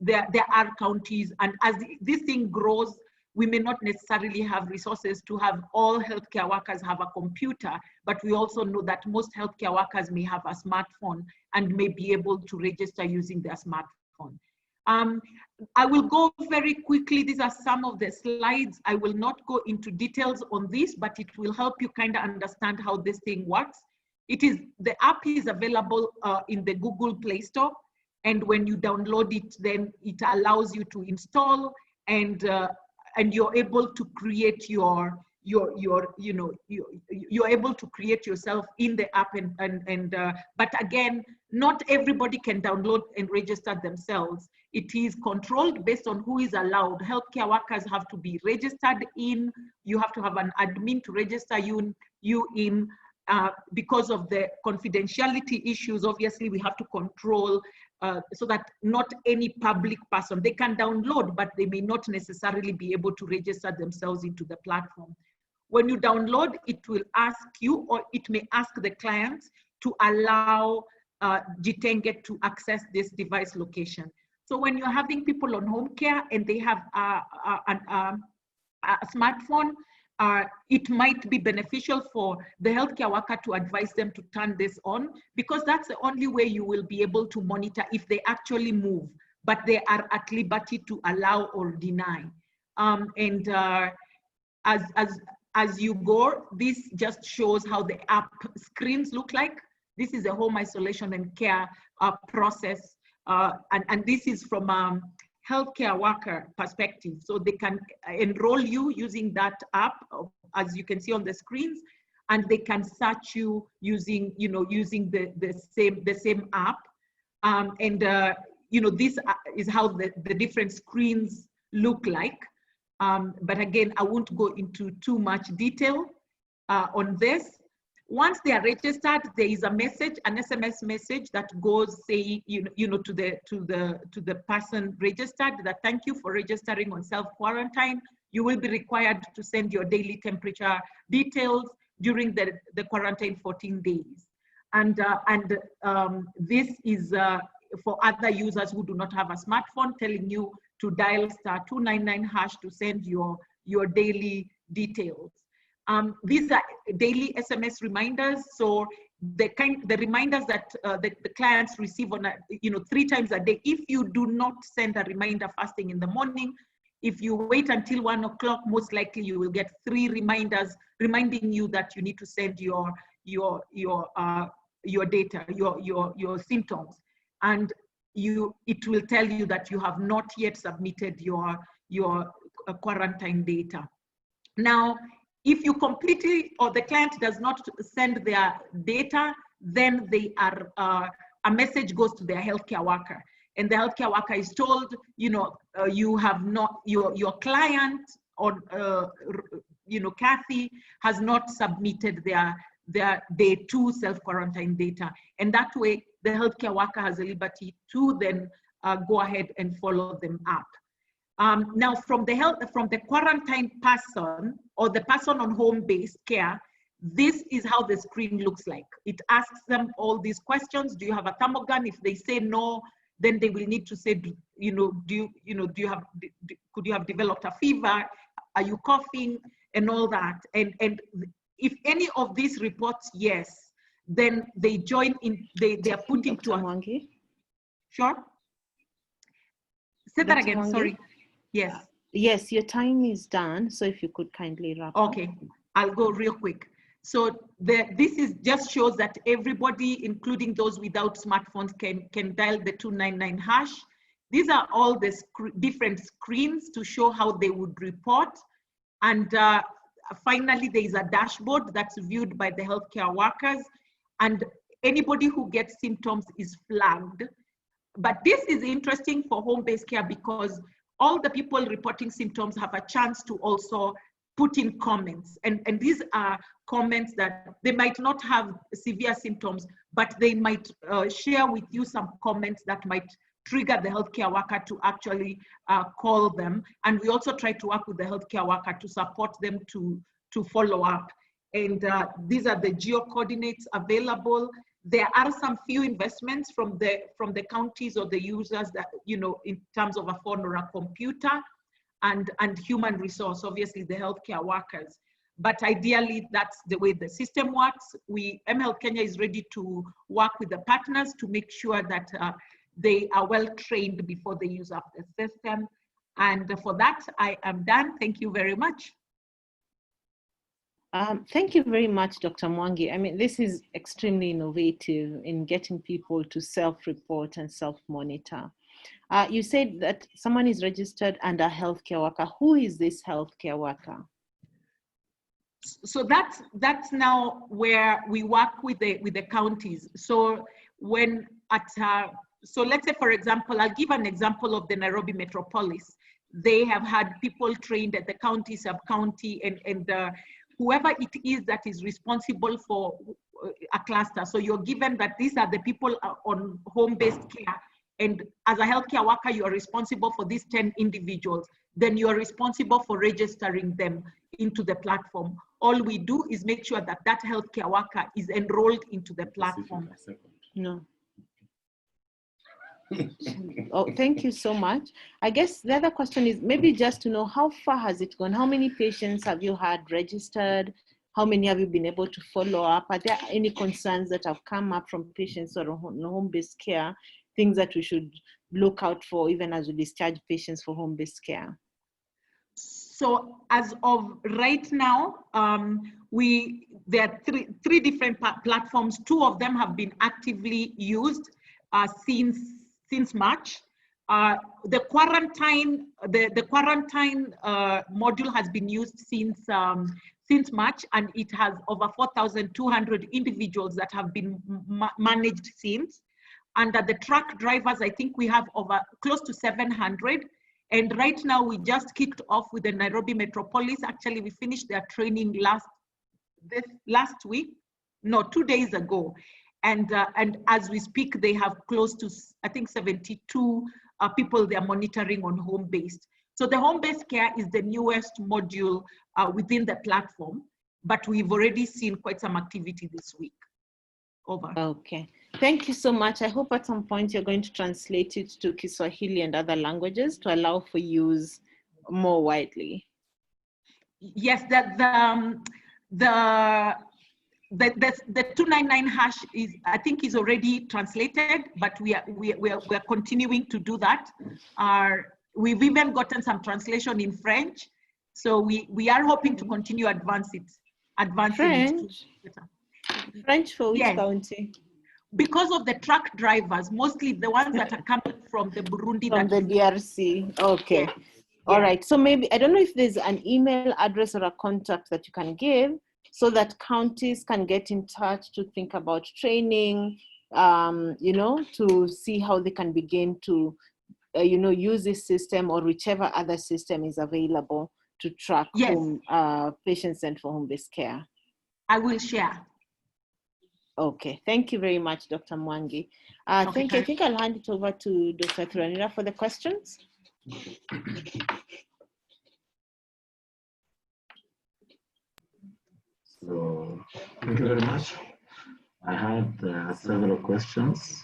Speaker 11: there are counties, and as this thing grows, we may not necessarily have resources to have all healthcare workers have a computer, but we also know that most healthcare workers may have a smartphone and may be able to register using their smartphone. I will go very quickly. These are some of the slides. I will not go into details on this, but it will help you kind of understand how this thing works. The app is available in the Google Play Store, and when you download it, then it allows you to install, and you're able to create you're able to create yourself in the app, but again, not everybody can download and register themselves. It is controlled based on who is allowed. Healthcare workers have to be registered in. You have to have an admin to register you in. Because of the confidentiality issues, obviously we have to control so that not any public person, they can download, but they may not necessarily be able to register themselves into the platform. When you download, it will ask you, or it may ask the client to allow Jitenge to access this device location. So when you're having people on home care and they have a smartphone, it might be beneficial for the healthcare worker to advise them to turn this on, because that's the only way you will be able to monitor if they actually move, but they are at liberty to allow or deny. As you go, this just shows how the app screens look like. This is a home isolation and care process, and this is from healthcare worker perspective. So they can enroll you using that app, as you can see on the screens, and they can search you using, using the same app. This is how the different screens look like. But again, I won't go into too much detail on this. Once they are registered, there is a message, an SMS message that goes saying, to the person registered, that thank you for registering on self-quarantine. You will be required to send your daily temperature details during the quarantine 14 days. And this is for other users who do not have a smartphone, telling you to dial *299# to send your daily details. These are daily SMS reminders. So the reminders that the clients receive on 3 times a day. If you do not send a reminder first thing in the morning, if you wait until 1 o'clock, most likely you will get 3 reminders reminding you that you need to send your data, your symptoms, and it will tell you that you have not yet submitted your quarantine data. Now, if you completely, or the client does not send their data, then they are a message goes to their healthcare worker, and the healthcare worker is told, you have not, your client, or Kathy has not submitted their day 2 self-quarantine data, and that way the healthcare worker has a liberty to then go ahead and follow them up. Now, from the quarantine person or the person on home-based care, this is how the screen looks like. It asks them all these questions. Do you have a thermogun? If they say no, then they will need to say, could you have developed a fever? Are you coughing? And all that. And if any of these reports yes, then they join in. They are put into a. Sure. Say that again. Sorry. Yes.
Speaker 7: Yes, your time is done. So if you could kindly wrap up.
Speaker 11: Okay, I'll go real quick. So this is just shows that everybody, including those without smartphones, can dial the 299#. These are all the different screens to show how they would report. And finally, there is a dashboard that's viewed by the healthcare workers, and anybody who gets symptoms is flagged. But this is interesting for home-based care because all the people reporting symptoms have a chance to also put in comments. And these are comments that they might not have severe symptoms, but they might share with you some comments that might trigger the healthcare worker to actually call them. And we also try to work with the healthcare worker to support them to follow up. And these are the geo coordinates available. There are some few investments from the counties or the users that, you know, in terms of a phone or a computer, and human resource, obviously the healthcare workers. But ideally, that's the way the system works. mHealth Kenya is ready to work with the partners to make sure that they are well trained before they use up the system. And for that, I am done. Thank you very much.
Speaker 7: Thank you very much, Dr. Mwangi. I mean, this is extremely innovative in getting people to self-report and self-monitor. You said that someone is registered under a healthcare worker. Who is this healthcare worker?
Speaker 11: So that's now where we work with the counties. So when so let's say, for example, I'll give an example of the Nairobi Metropolis. They have had people trained at the county, sub-county, and whoever it is that is responsible for a cluster. So you're given that these are the people on home-based care, and as a healthcare worker, you are responsible for these 10 individuals. Then you are responsible for registering them into the platform. All we do is make sure that that healthcare worker is enrolled into the platform.
Speaker 7: No. Oh, thank you so much. I guess the other question is maybe just to know, how far has it gone? How many patients have you had registered? How many have you been able to follow up? Are there any concerns that have come up from patients or home-based care, things that we should look out for even as we discharge patients for home-based care?
Speaker 11: So as of right now, there are three different platforms. Two of them have been actively used since March. The quarantine module has been used since March, and it has over 4,200 individuals that have been managed since. Under the truck drivers, I think we have over close to 700. And right now we just kicked off with the Nairobi Metropolis. Actually, we finished their training last week, no, 2 days ago. And as we speak, they have close to, I think, 72 people they are monitoring on home-based. So the home-based care is the newest module within the platform, but we've already seen quite some activity this week. Over.
Speaker 7: Okay, thank you so much. I hope at some point you're going to translate it to Kiswahili and other languages to allow for use more widely.
Speaker 11: Yes, the 299 hash is, I think, is already translated, but we are continuing to do that. We've even gotten some translation in French, so we are hoping to continue advancing
Speaker 7: French. French for which
Speaker 11: yes.
Speaker 7: county?
Speaker 11: Because of the truck drivers, mostly the ones that are coming from the Burundi.
Speaker 7: From the DRC. Okay. Yeah. All right. So maybe, I don't know if there's an email address or a contact that you can give so that counties can get in touch to think about training, you know, to see how they can begin to, you know, use this system or whichever other system is available to track
Speaker 11: yes.
Speaker 7: Patients sent for home-based care.
Speaker 11: I will share.
Speaker 7: Okay, thank you very much, Dr. Mwangi.
Speaker 11: Okay,
Speaker 7: I think I'll hand it over to Dr. Thuranira for the questions.
Speaker 1: So, thank you very much. I had several questions.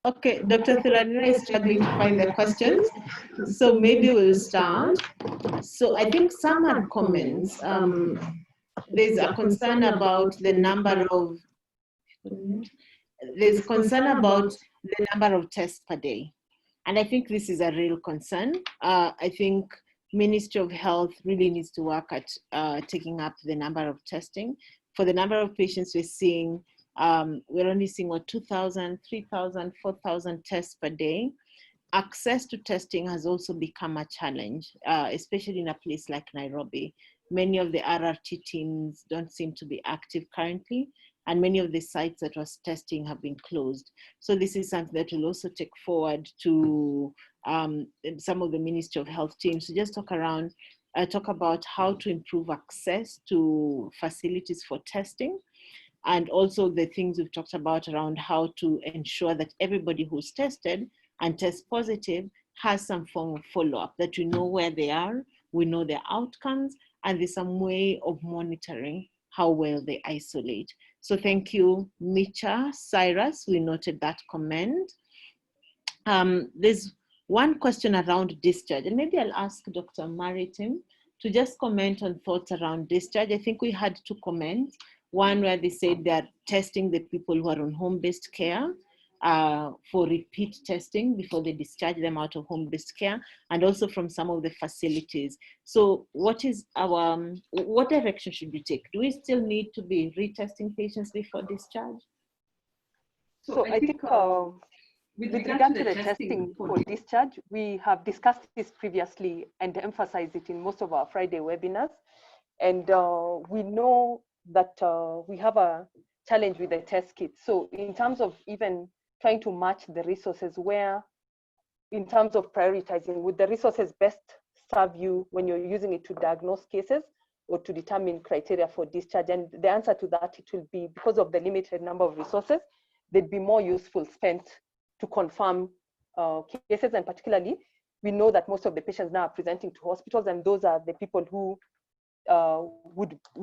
Speaker 7: Okay, Dr. Thuranira is struggling to find the questions, so maybe we'll start. So I think some have comments. There's a concern about the number of, tests per day. And I think this is a real concern. I think Ministry of Health really needs to work at taking up the number of testing. for the number of patients we're seeing, we're only seeing 2,000, 3,000, 4,000 tests per day. Access to testing has also become a challenge, especially in a place like Nairobi. Many of the RRT teams don't seem to be active currently, and many of the sites that was testing have been closed. So this is something that will also take forward to some of the Ministry of Health teams to just talk about how to improve access to facilities for testing, and also the things we've talked about around how to ensure that everybody who's tested and tests positive has some form of follow-up, that we know where they are, we know their outcomes, and there's some way of monitoring how well they isolate. So thank you, Micha, Cyrus, we noted that comment. There's one question around discharge, and maybe I'll ask Dr. Maritim to just comment on thoughts around discharge. I think we had two comments. One where they said they're testing the people who are on home-based care for repeat testing before they discharge them out of home-based care, and also from some of the facilities. So what is our, what direction should we take? Do we still need to be retesting patients before discharge?
Speaker 10: So I think with regard to the testing for discharge, we have discussed this previously and emphasized it in most of our Friday webinars. And we know that we have a challenge with the test kits. So in terms of even trying to match the resources, where in terms of prioritizing, would the resources best serve you when you're using it to diagnose cases or to determine criteria for discharge? And the answer to that, it will be, because of the limited number of resources, they'd be more useful spent to confirm cases. And particularly, we know that most of the patients now are presenting to hospitals, and those are the people who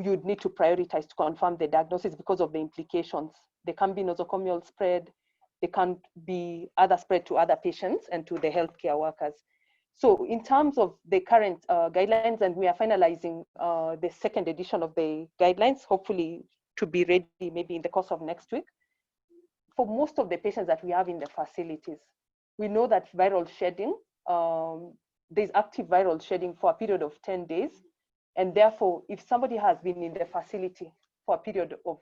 Speaker 10: you'd need to prioritize to confirm the diagnosis because of the implications. There can be nosocomial spread, there can be other spread to other patients and to the healthcare workers. So in terms of the current guidelines, and we are finalizing the second edition of the guidelines, hopefully to be ready maybe in the course of next week. For most of the patients that we have in the facilities, we know that viral shedding, there's active viral shedding for a period of 10 days. And therefore, if somebody has been in the facility for a period of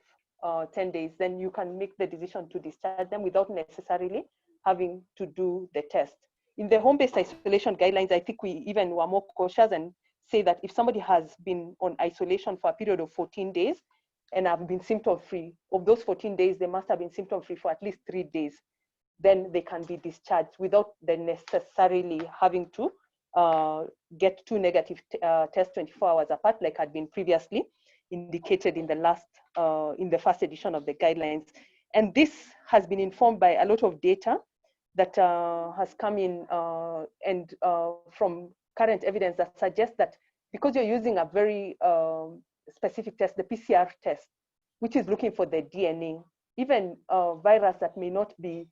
Speaker 10: 10 days, then you can make the decision to discharge them without necessarily having to do the test. In the home-based isolation guidelines, I think we even were more cautious and say that if somebody has been on isolation for a period of 14 days and have been symptom-free, of those 14 days, they must have been symptom-free for at least 3 days, then they can be discharged without them necessarily having to get 2 negative tests 24 hours apart, like had been previously indicated in the last, in the first edition of the guidelines. And this has been informed by a lot of data that has come in and from current evidence that suggests that because you're using a very specific test, the PCR test, which is looking for the DNA, even virus that may not be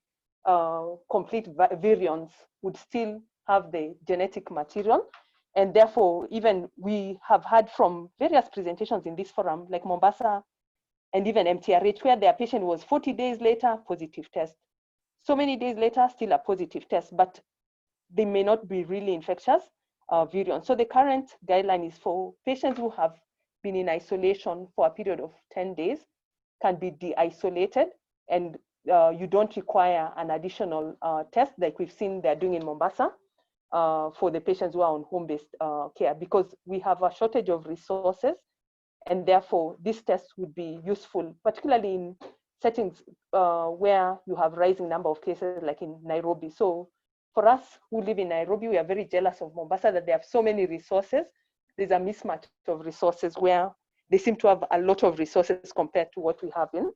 Speaker 10: complete virions would still have the genetic material. And therefore, even we have had from various presentations in this forum, like Mombasa and even MTRH, where their patient was 40 days later, positive test. So many days later, still a positive test, but they may not be really infectious virions. So the current guideline is for patients who have been in isolation for a period of 10 days, can be de-isolated, and you don't require an additional test like we've seen they're doing in Mombasa for the patients who are on home-based care, because we have a shortage of resources, and therefore this test would be useful, particularly in settings where you have rising number of cases like in Nairobi. So for us who live in Nairobi, we are very jealous of Mombasa that they have so many resources. There's a mismatch of resources where they seem to have a lot of resources compared to what we have in.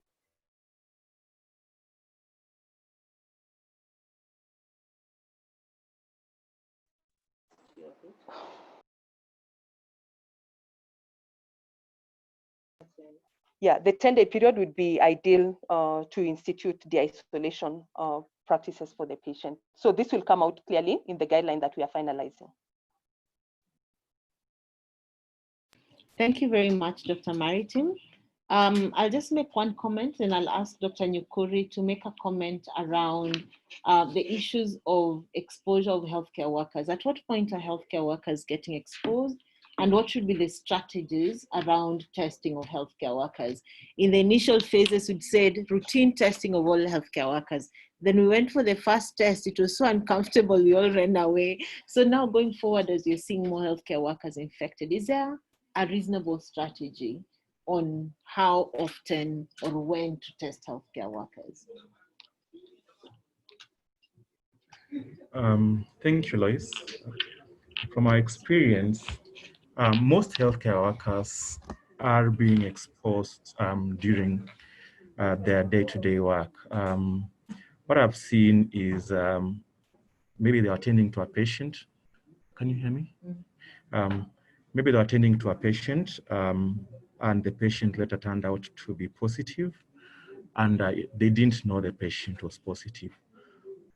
Speaker 10: Yeah, the 10-day period would be ideal to institute the isolation practices for the patient. So this will come out clearly in the guideline that we are finalizing.
Speaker 7: Thank you very much, Dr. Maritim. I'll just make one comment, and I'll ask Dr. Nyukuri to make a comment around the issues of exposure of healthcare workers. At what point are healthcare workers getting exposed? and what should be the strategies around testing of healthcare workers? In the initial phases, we said routine testing of all healthcare workers. Then we went for the first test. It was so uncomfortable, we all ran away. So now going forward, as you're seeing more healthcare workers infected, is there a reasonable strategy on how often or when to test healthcare workers?
Speaker 12: Thank you, Lois. From our experience, most healthcare workers are being exposed during their day-to-day work. What I've seen is maybe they're attending to a patient. Can you hear me? Maybe they're attending to a patient and the patient later turned out to be positive, and they didn't know the patient was positive.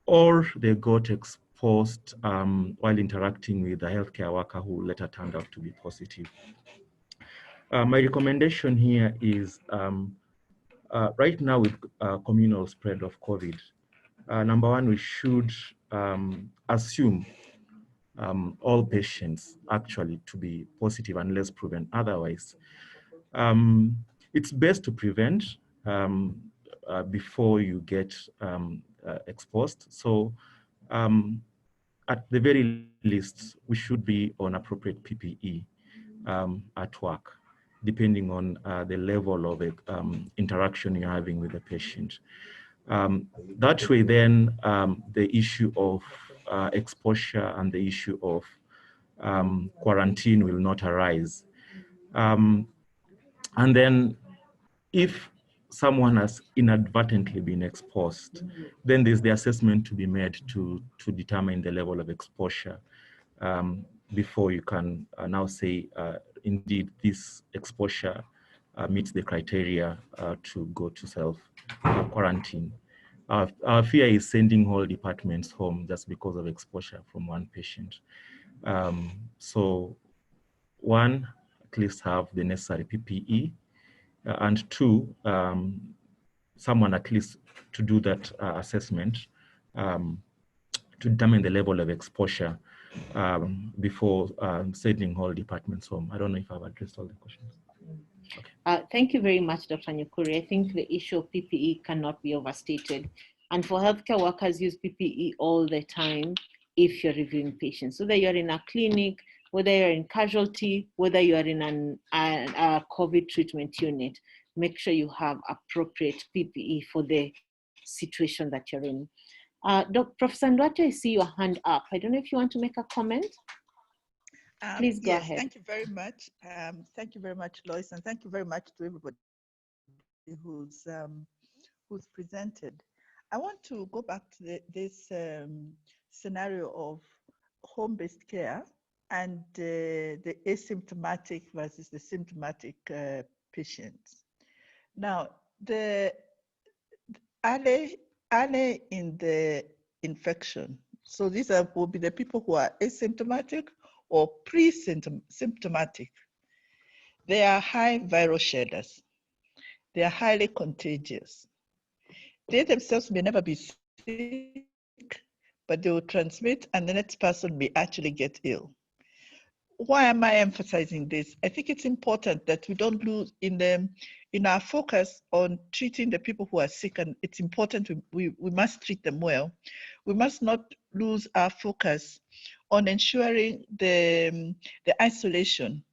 Speaker 12: Or they got exposed while interacting with a healthcare worker who later turned out to be positive. My recommendation here is right now with communal spread of COVID, number one, we should assume all patients actually to be positive unless proven otherwise. It's best to prevent before you get exposed. So at the very least, we should be on appropriate PPE at work, depending on the level of interaction you're having with the patient. That way then the issue of exposure and the issue of quarantine will not arise. And then if someone has inadvertently been exposed, then there's the assessment to be made to determine the level of exposure before you can now say, indeed, this exposure meets the criteria to go to self-quarantine. Our fear is sending whole departments home just because of exposure from one patient. So one, at least have the necessary PPE, and two, someone at least to do that assessment to determine the level of exposure before sending whole departments home. I don't know if I've addressed all the questions.
Speaker 7: Okay. Thank you very much, Dr. Nyukuri. I think the issue of PPE cannot be overstated. And for healthcare workers, use PPE all the time if you're reviewing patients. Whether you're in a clinic, whether you're in casualty, whether you are in a COVID treatment unit, make sure you have appropriate PPE for the situation that you're in. Professor Ndwate, I see your hand up. I don't know if you want to make a comment. Please go ahead.
Speaker 13: Thank you very much. Thank you very much, Lois, and thank you very much to everybody who's presented. I want to go back to this scenario of home-based care and the asymptomatic versus the symptomatic patients. Now, the early in the infection, so these will be the people who are asymptomatic or pre-symptomatic. They are high viral shedders. They are highly contagious. They themselves may never be sick, but they will transmit and the next person may actually get ill. Why am I emphasizing this? I think it's important that we don't lose in our focus on treating the people who are sick, and it's important we must treat them well. We must not lose our focus on ensuring the isolation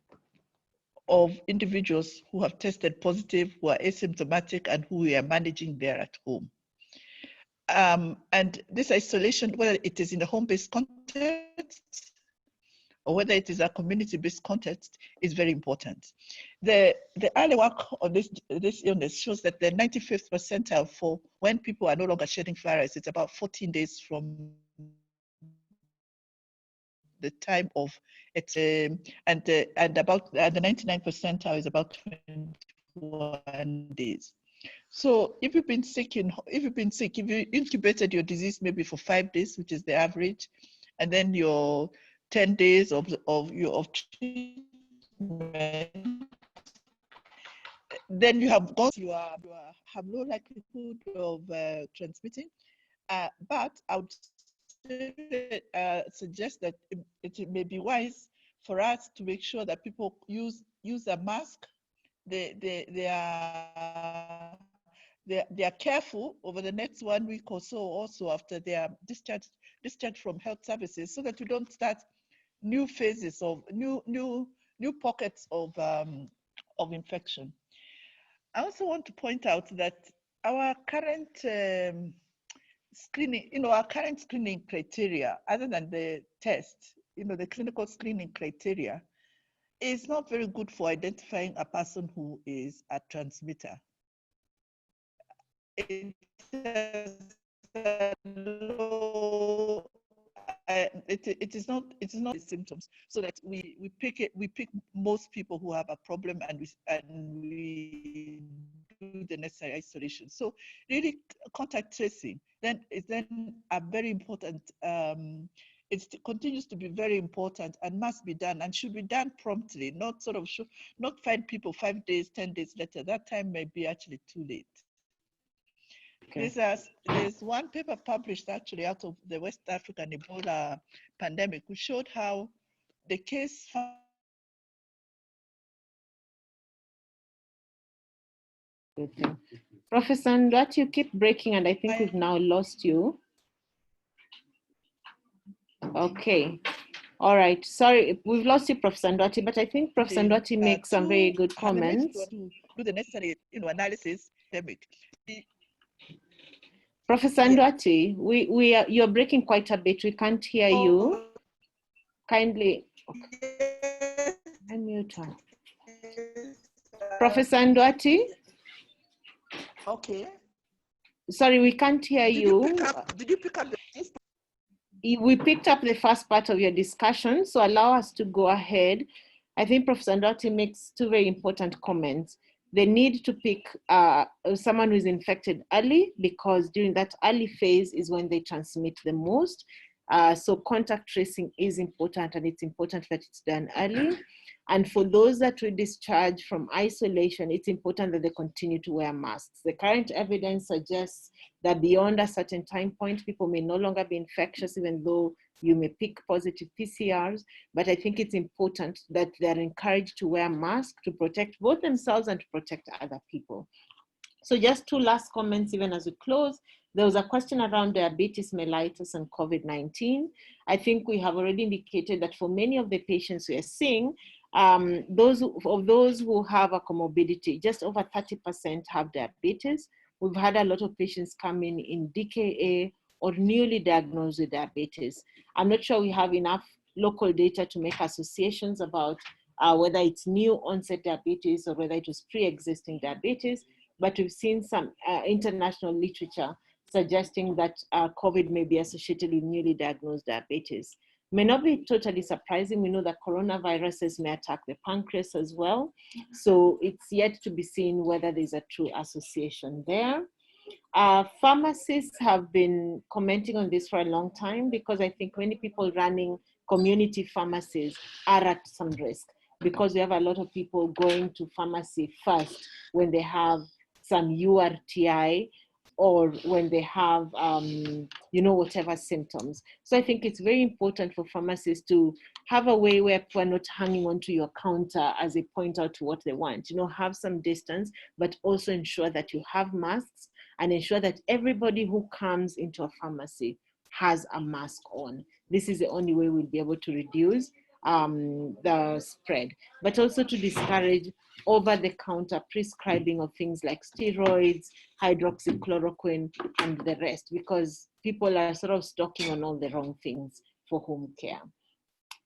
Speaker 13: of individuals who have tested positive, who are asymptomatic, and who we are managing there at home. And this isolation, whether it is in the home-based context or whether it is a community-based context, is very important. The early work on this illness shows that the 95th percentile for when people are no longer shedding virus, it's about 14 days from the time of it, and about the 99th percentile is about 21 days. So if you've been sick, if you incubated your disease maybe for 5 days, which is the average, and then your 10 days of treatment, then you have gone, you have low likelihood of transmitting. But I would suggest that it may be wise for us to make sure that people use a mask. They are careful over the next 1 week or so, also after they are discharged from health services, so that we don't start new phases of new pockets of infection. I also want to point out that our current screening, our current screening criteria, other than the test, the clinical screening criteria, is not very good for identifying a person who is a transmitter. It is not the symptoms, so that we pick most people who have a problem, and we do the necessary isolation. So really, contact tracing is then a very important. It continues to be very important and must be done, and should be done promptly, not not find people 5 days, 10 days later. That time may be actually too late. Okay. There's one paper published actually out of the West African Ebola pandemic, which showed how the case.
Speaker 7: Professor Ndwati, you keep breaking, and I think we've now lost you. Okay. All right. Sorry, we've lost you, Professor Ndwati, but I think Professor Ndwati makes some very good comments.
Speaker 13: To do the necessary, analysis.
Speaker 7: Professor Ndwati, you're breaking quite a bit. We can't hear you. Kindly. Okay. Unmute her. Professor Ndwati?
Speaker 13: Okay.
Speaker 7: Sorry, we can't hear you.
Speaker 13: Did you pick up
Speaker 7: We picked up the first part of your discussion, so allow us to go ahead. I think Professor Ndwati makes two very important comments. They need to pick someone who is infected early, because during that early phase is when they transmit the most. So contact tracing is important, and it's important that it's done early. And for those that we discharge from isolation, it's important that they continue to wear masks. The current evidence suggests that beyond a certain time point, people may no longer be infectious, even though you may pick positive PCRs. But I think it's important that they're encouraged to wear masks to protect both themselves and to protect other people. So just two last comments, even as we close. There was a question around diabetes mellitus and COVID-19. I think we have already indicated that for many of the patients we are seeing, those who have a comorbidity, just over 30% have diabetes. We've had a lot of patients come in DKA or newly diagnosed with diabetes. I'm not sure we have enough local data to make associations about whether it's new onset diabetes or whether it was pre-existing diabetes, but we've seen some international literature suggesting that COVID may be associated with newly diagnosed diabetes. May not be totally surprising. We know that coronaviruses may attack the pancreas as well. So it's yet to be seen whether there's a true association there. Pharmacists have been commenting on this for a long time, because I think many people running community pharmacies are at some risk, because we have a lot of people going to pharmacy first when they have some URTI or when they have, whatever symptoms. So I think it's very important for pharmacists to have a way where people are not hanging onto your counter as they point out to what they want. Have some distance, but also ensure that you have masks, and ensure that everybody who comes into a pharmacy has a mask on. This is the only way we'll be able to reduce the spread, but also to discourage over-the-counter prescribing of things like steroids, hydroxychloroquine, and the rest, because people are sort of stocking on all the wrong things for home care.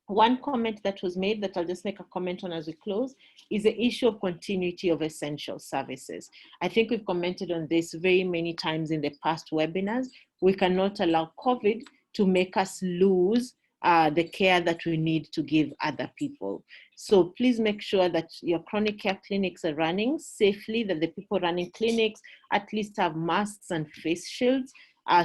Speaker 7: One comment that was made that I'll just make a comment on as we close is the issue of continuity of essential services. I think we've commented on this very many times in the past webinars. We cannot allow COVID to make us lose the care that we need to give other people. So please make sure that your chronic care clinics are running safely, that the people running clinics at least have masks and face shields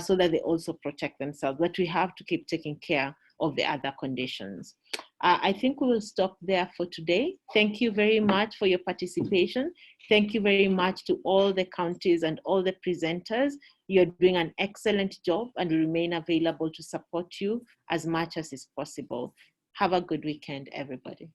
Speaker 7: so that they also protect themselves. But we have to keep taking care of the other conditions. I think we will stop there for today. Thank you very much for your participation. Thank you very much to all the counties and all the presenters. You're doing an excellent job, and we remain available to support you as much as is possible. Have a good weekend, everybody.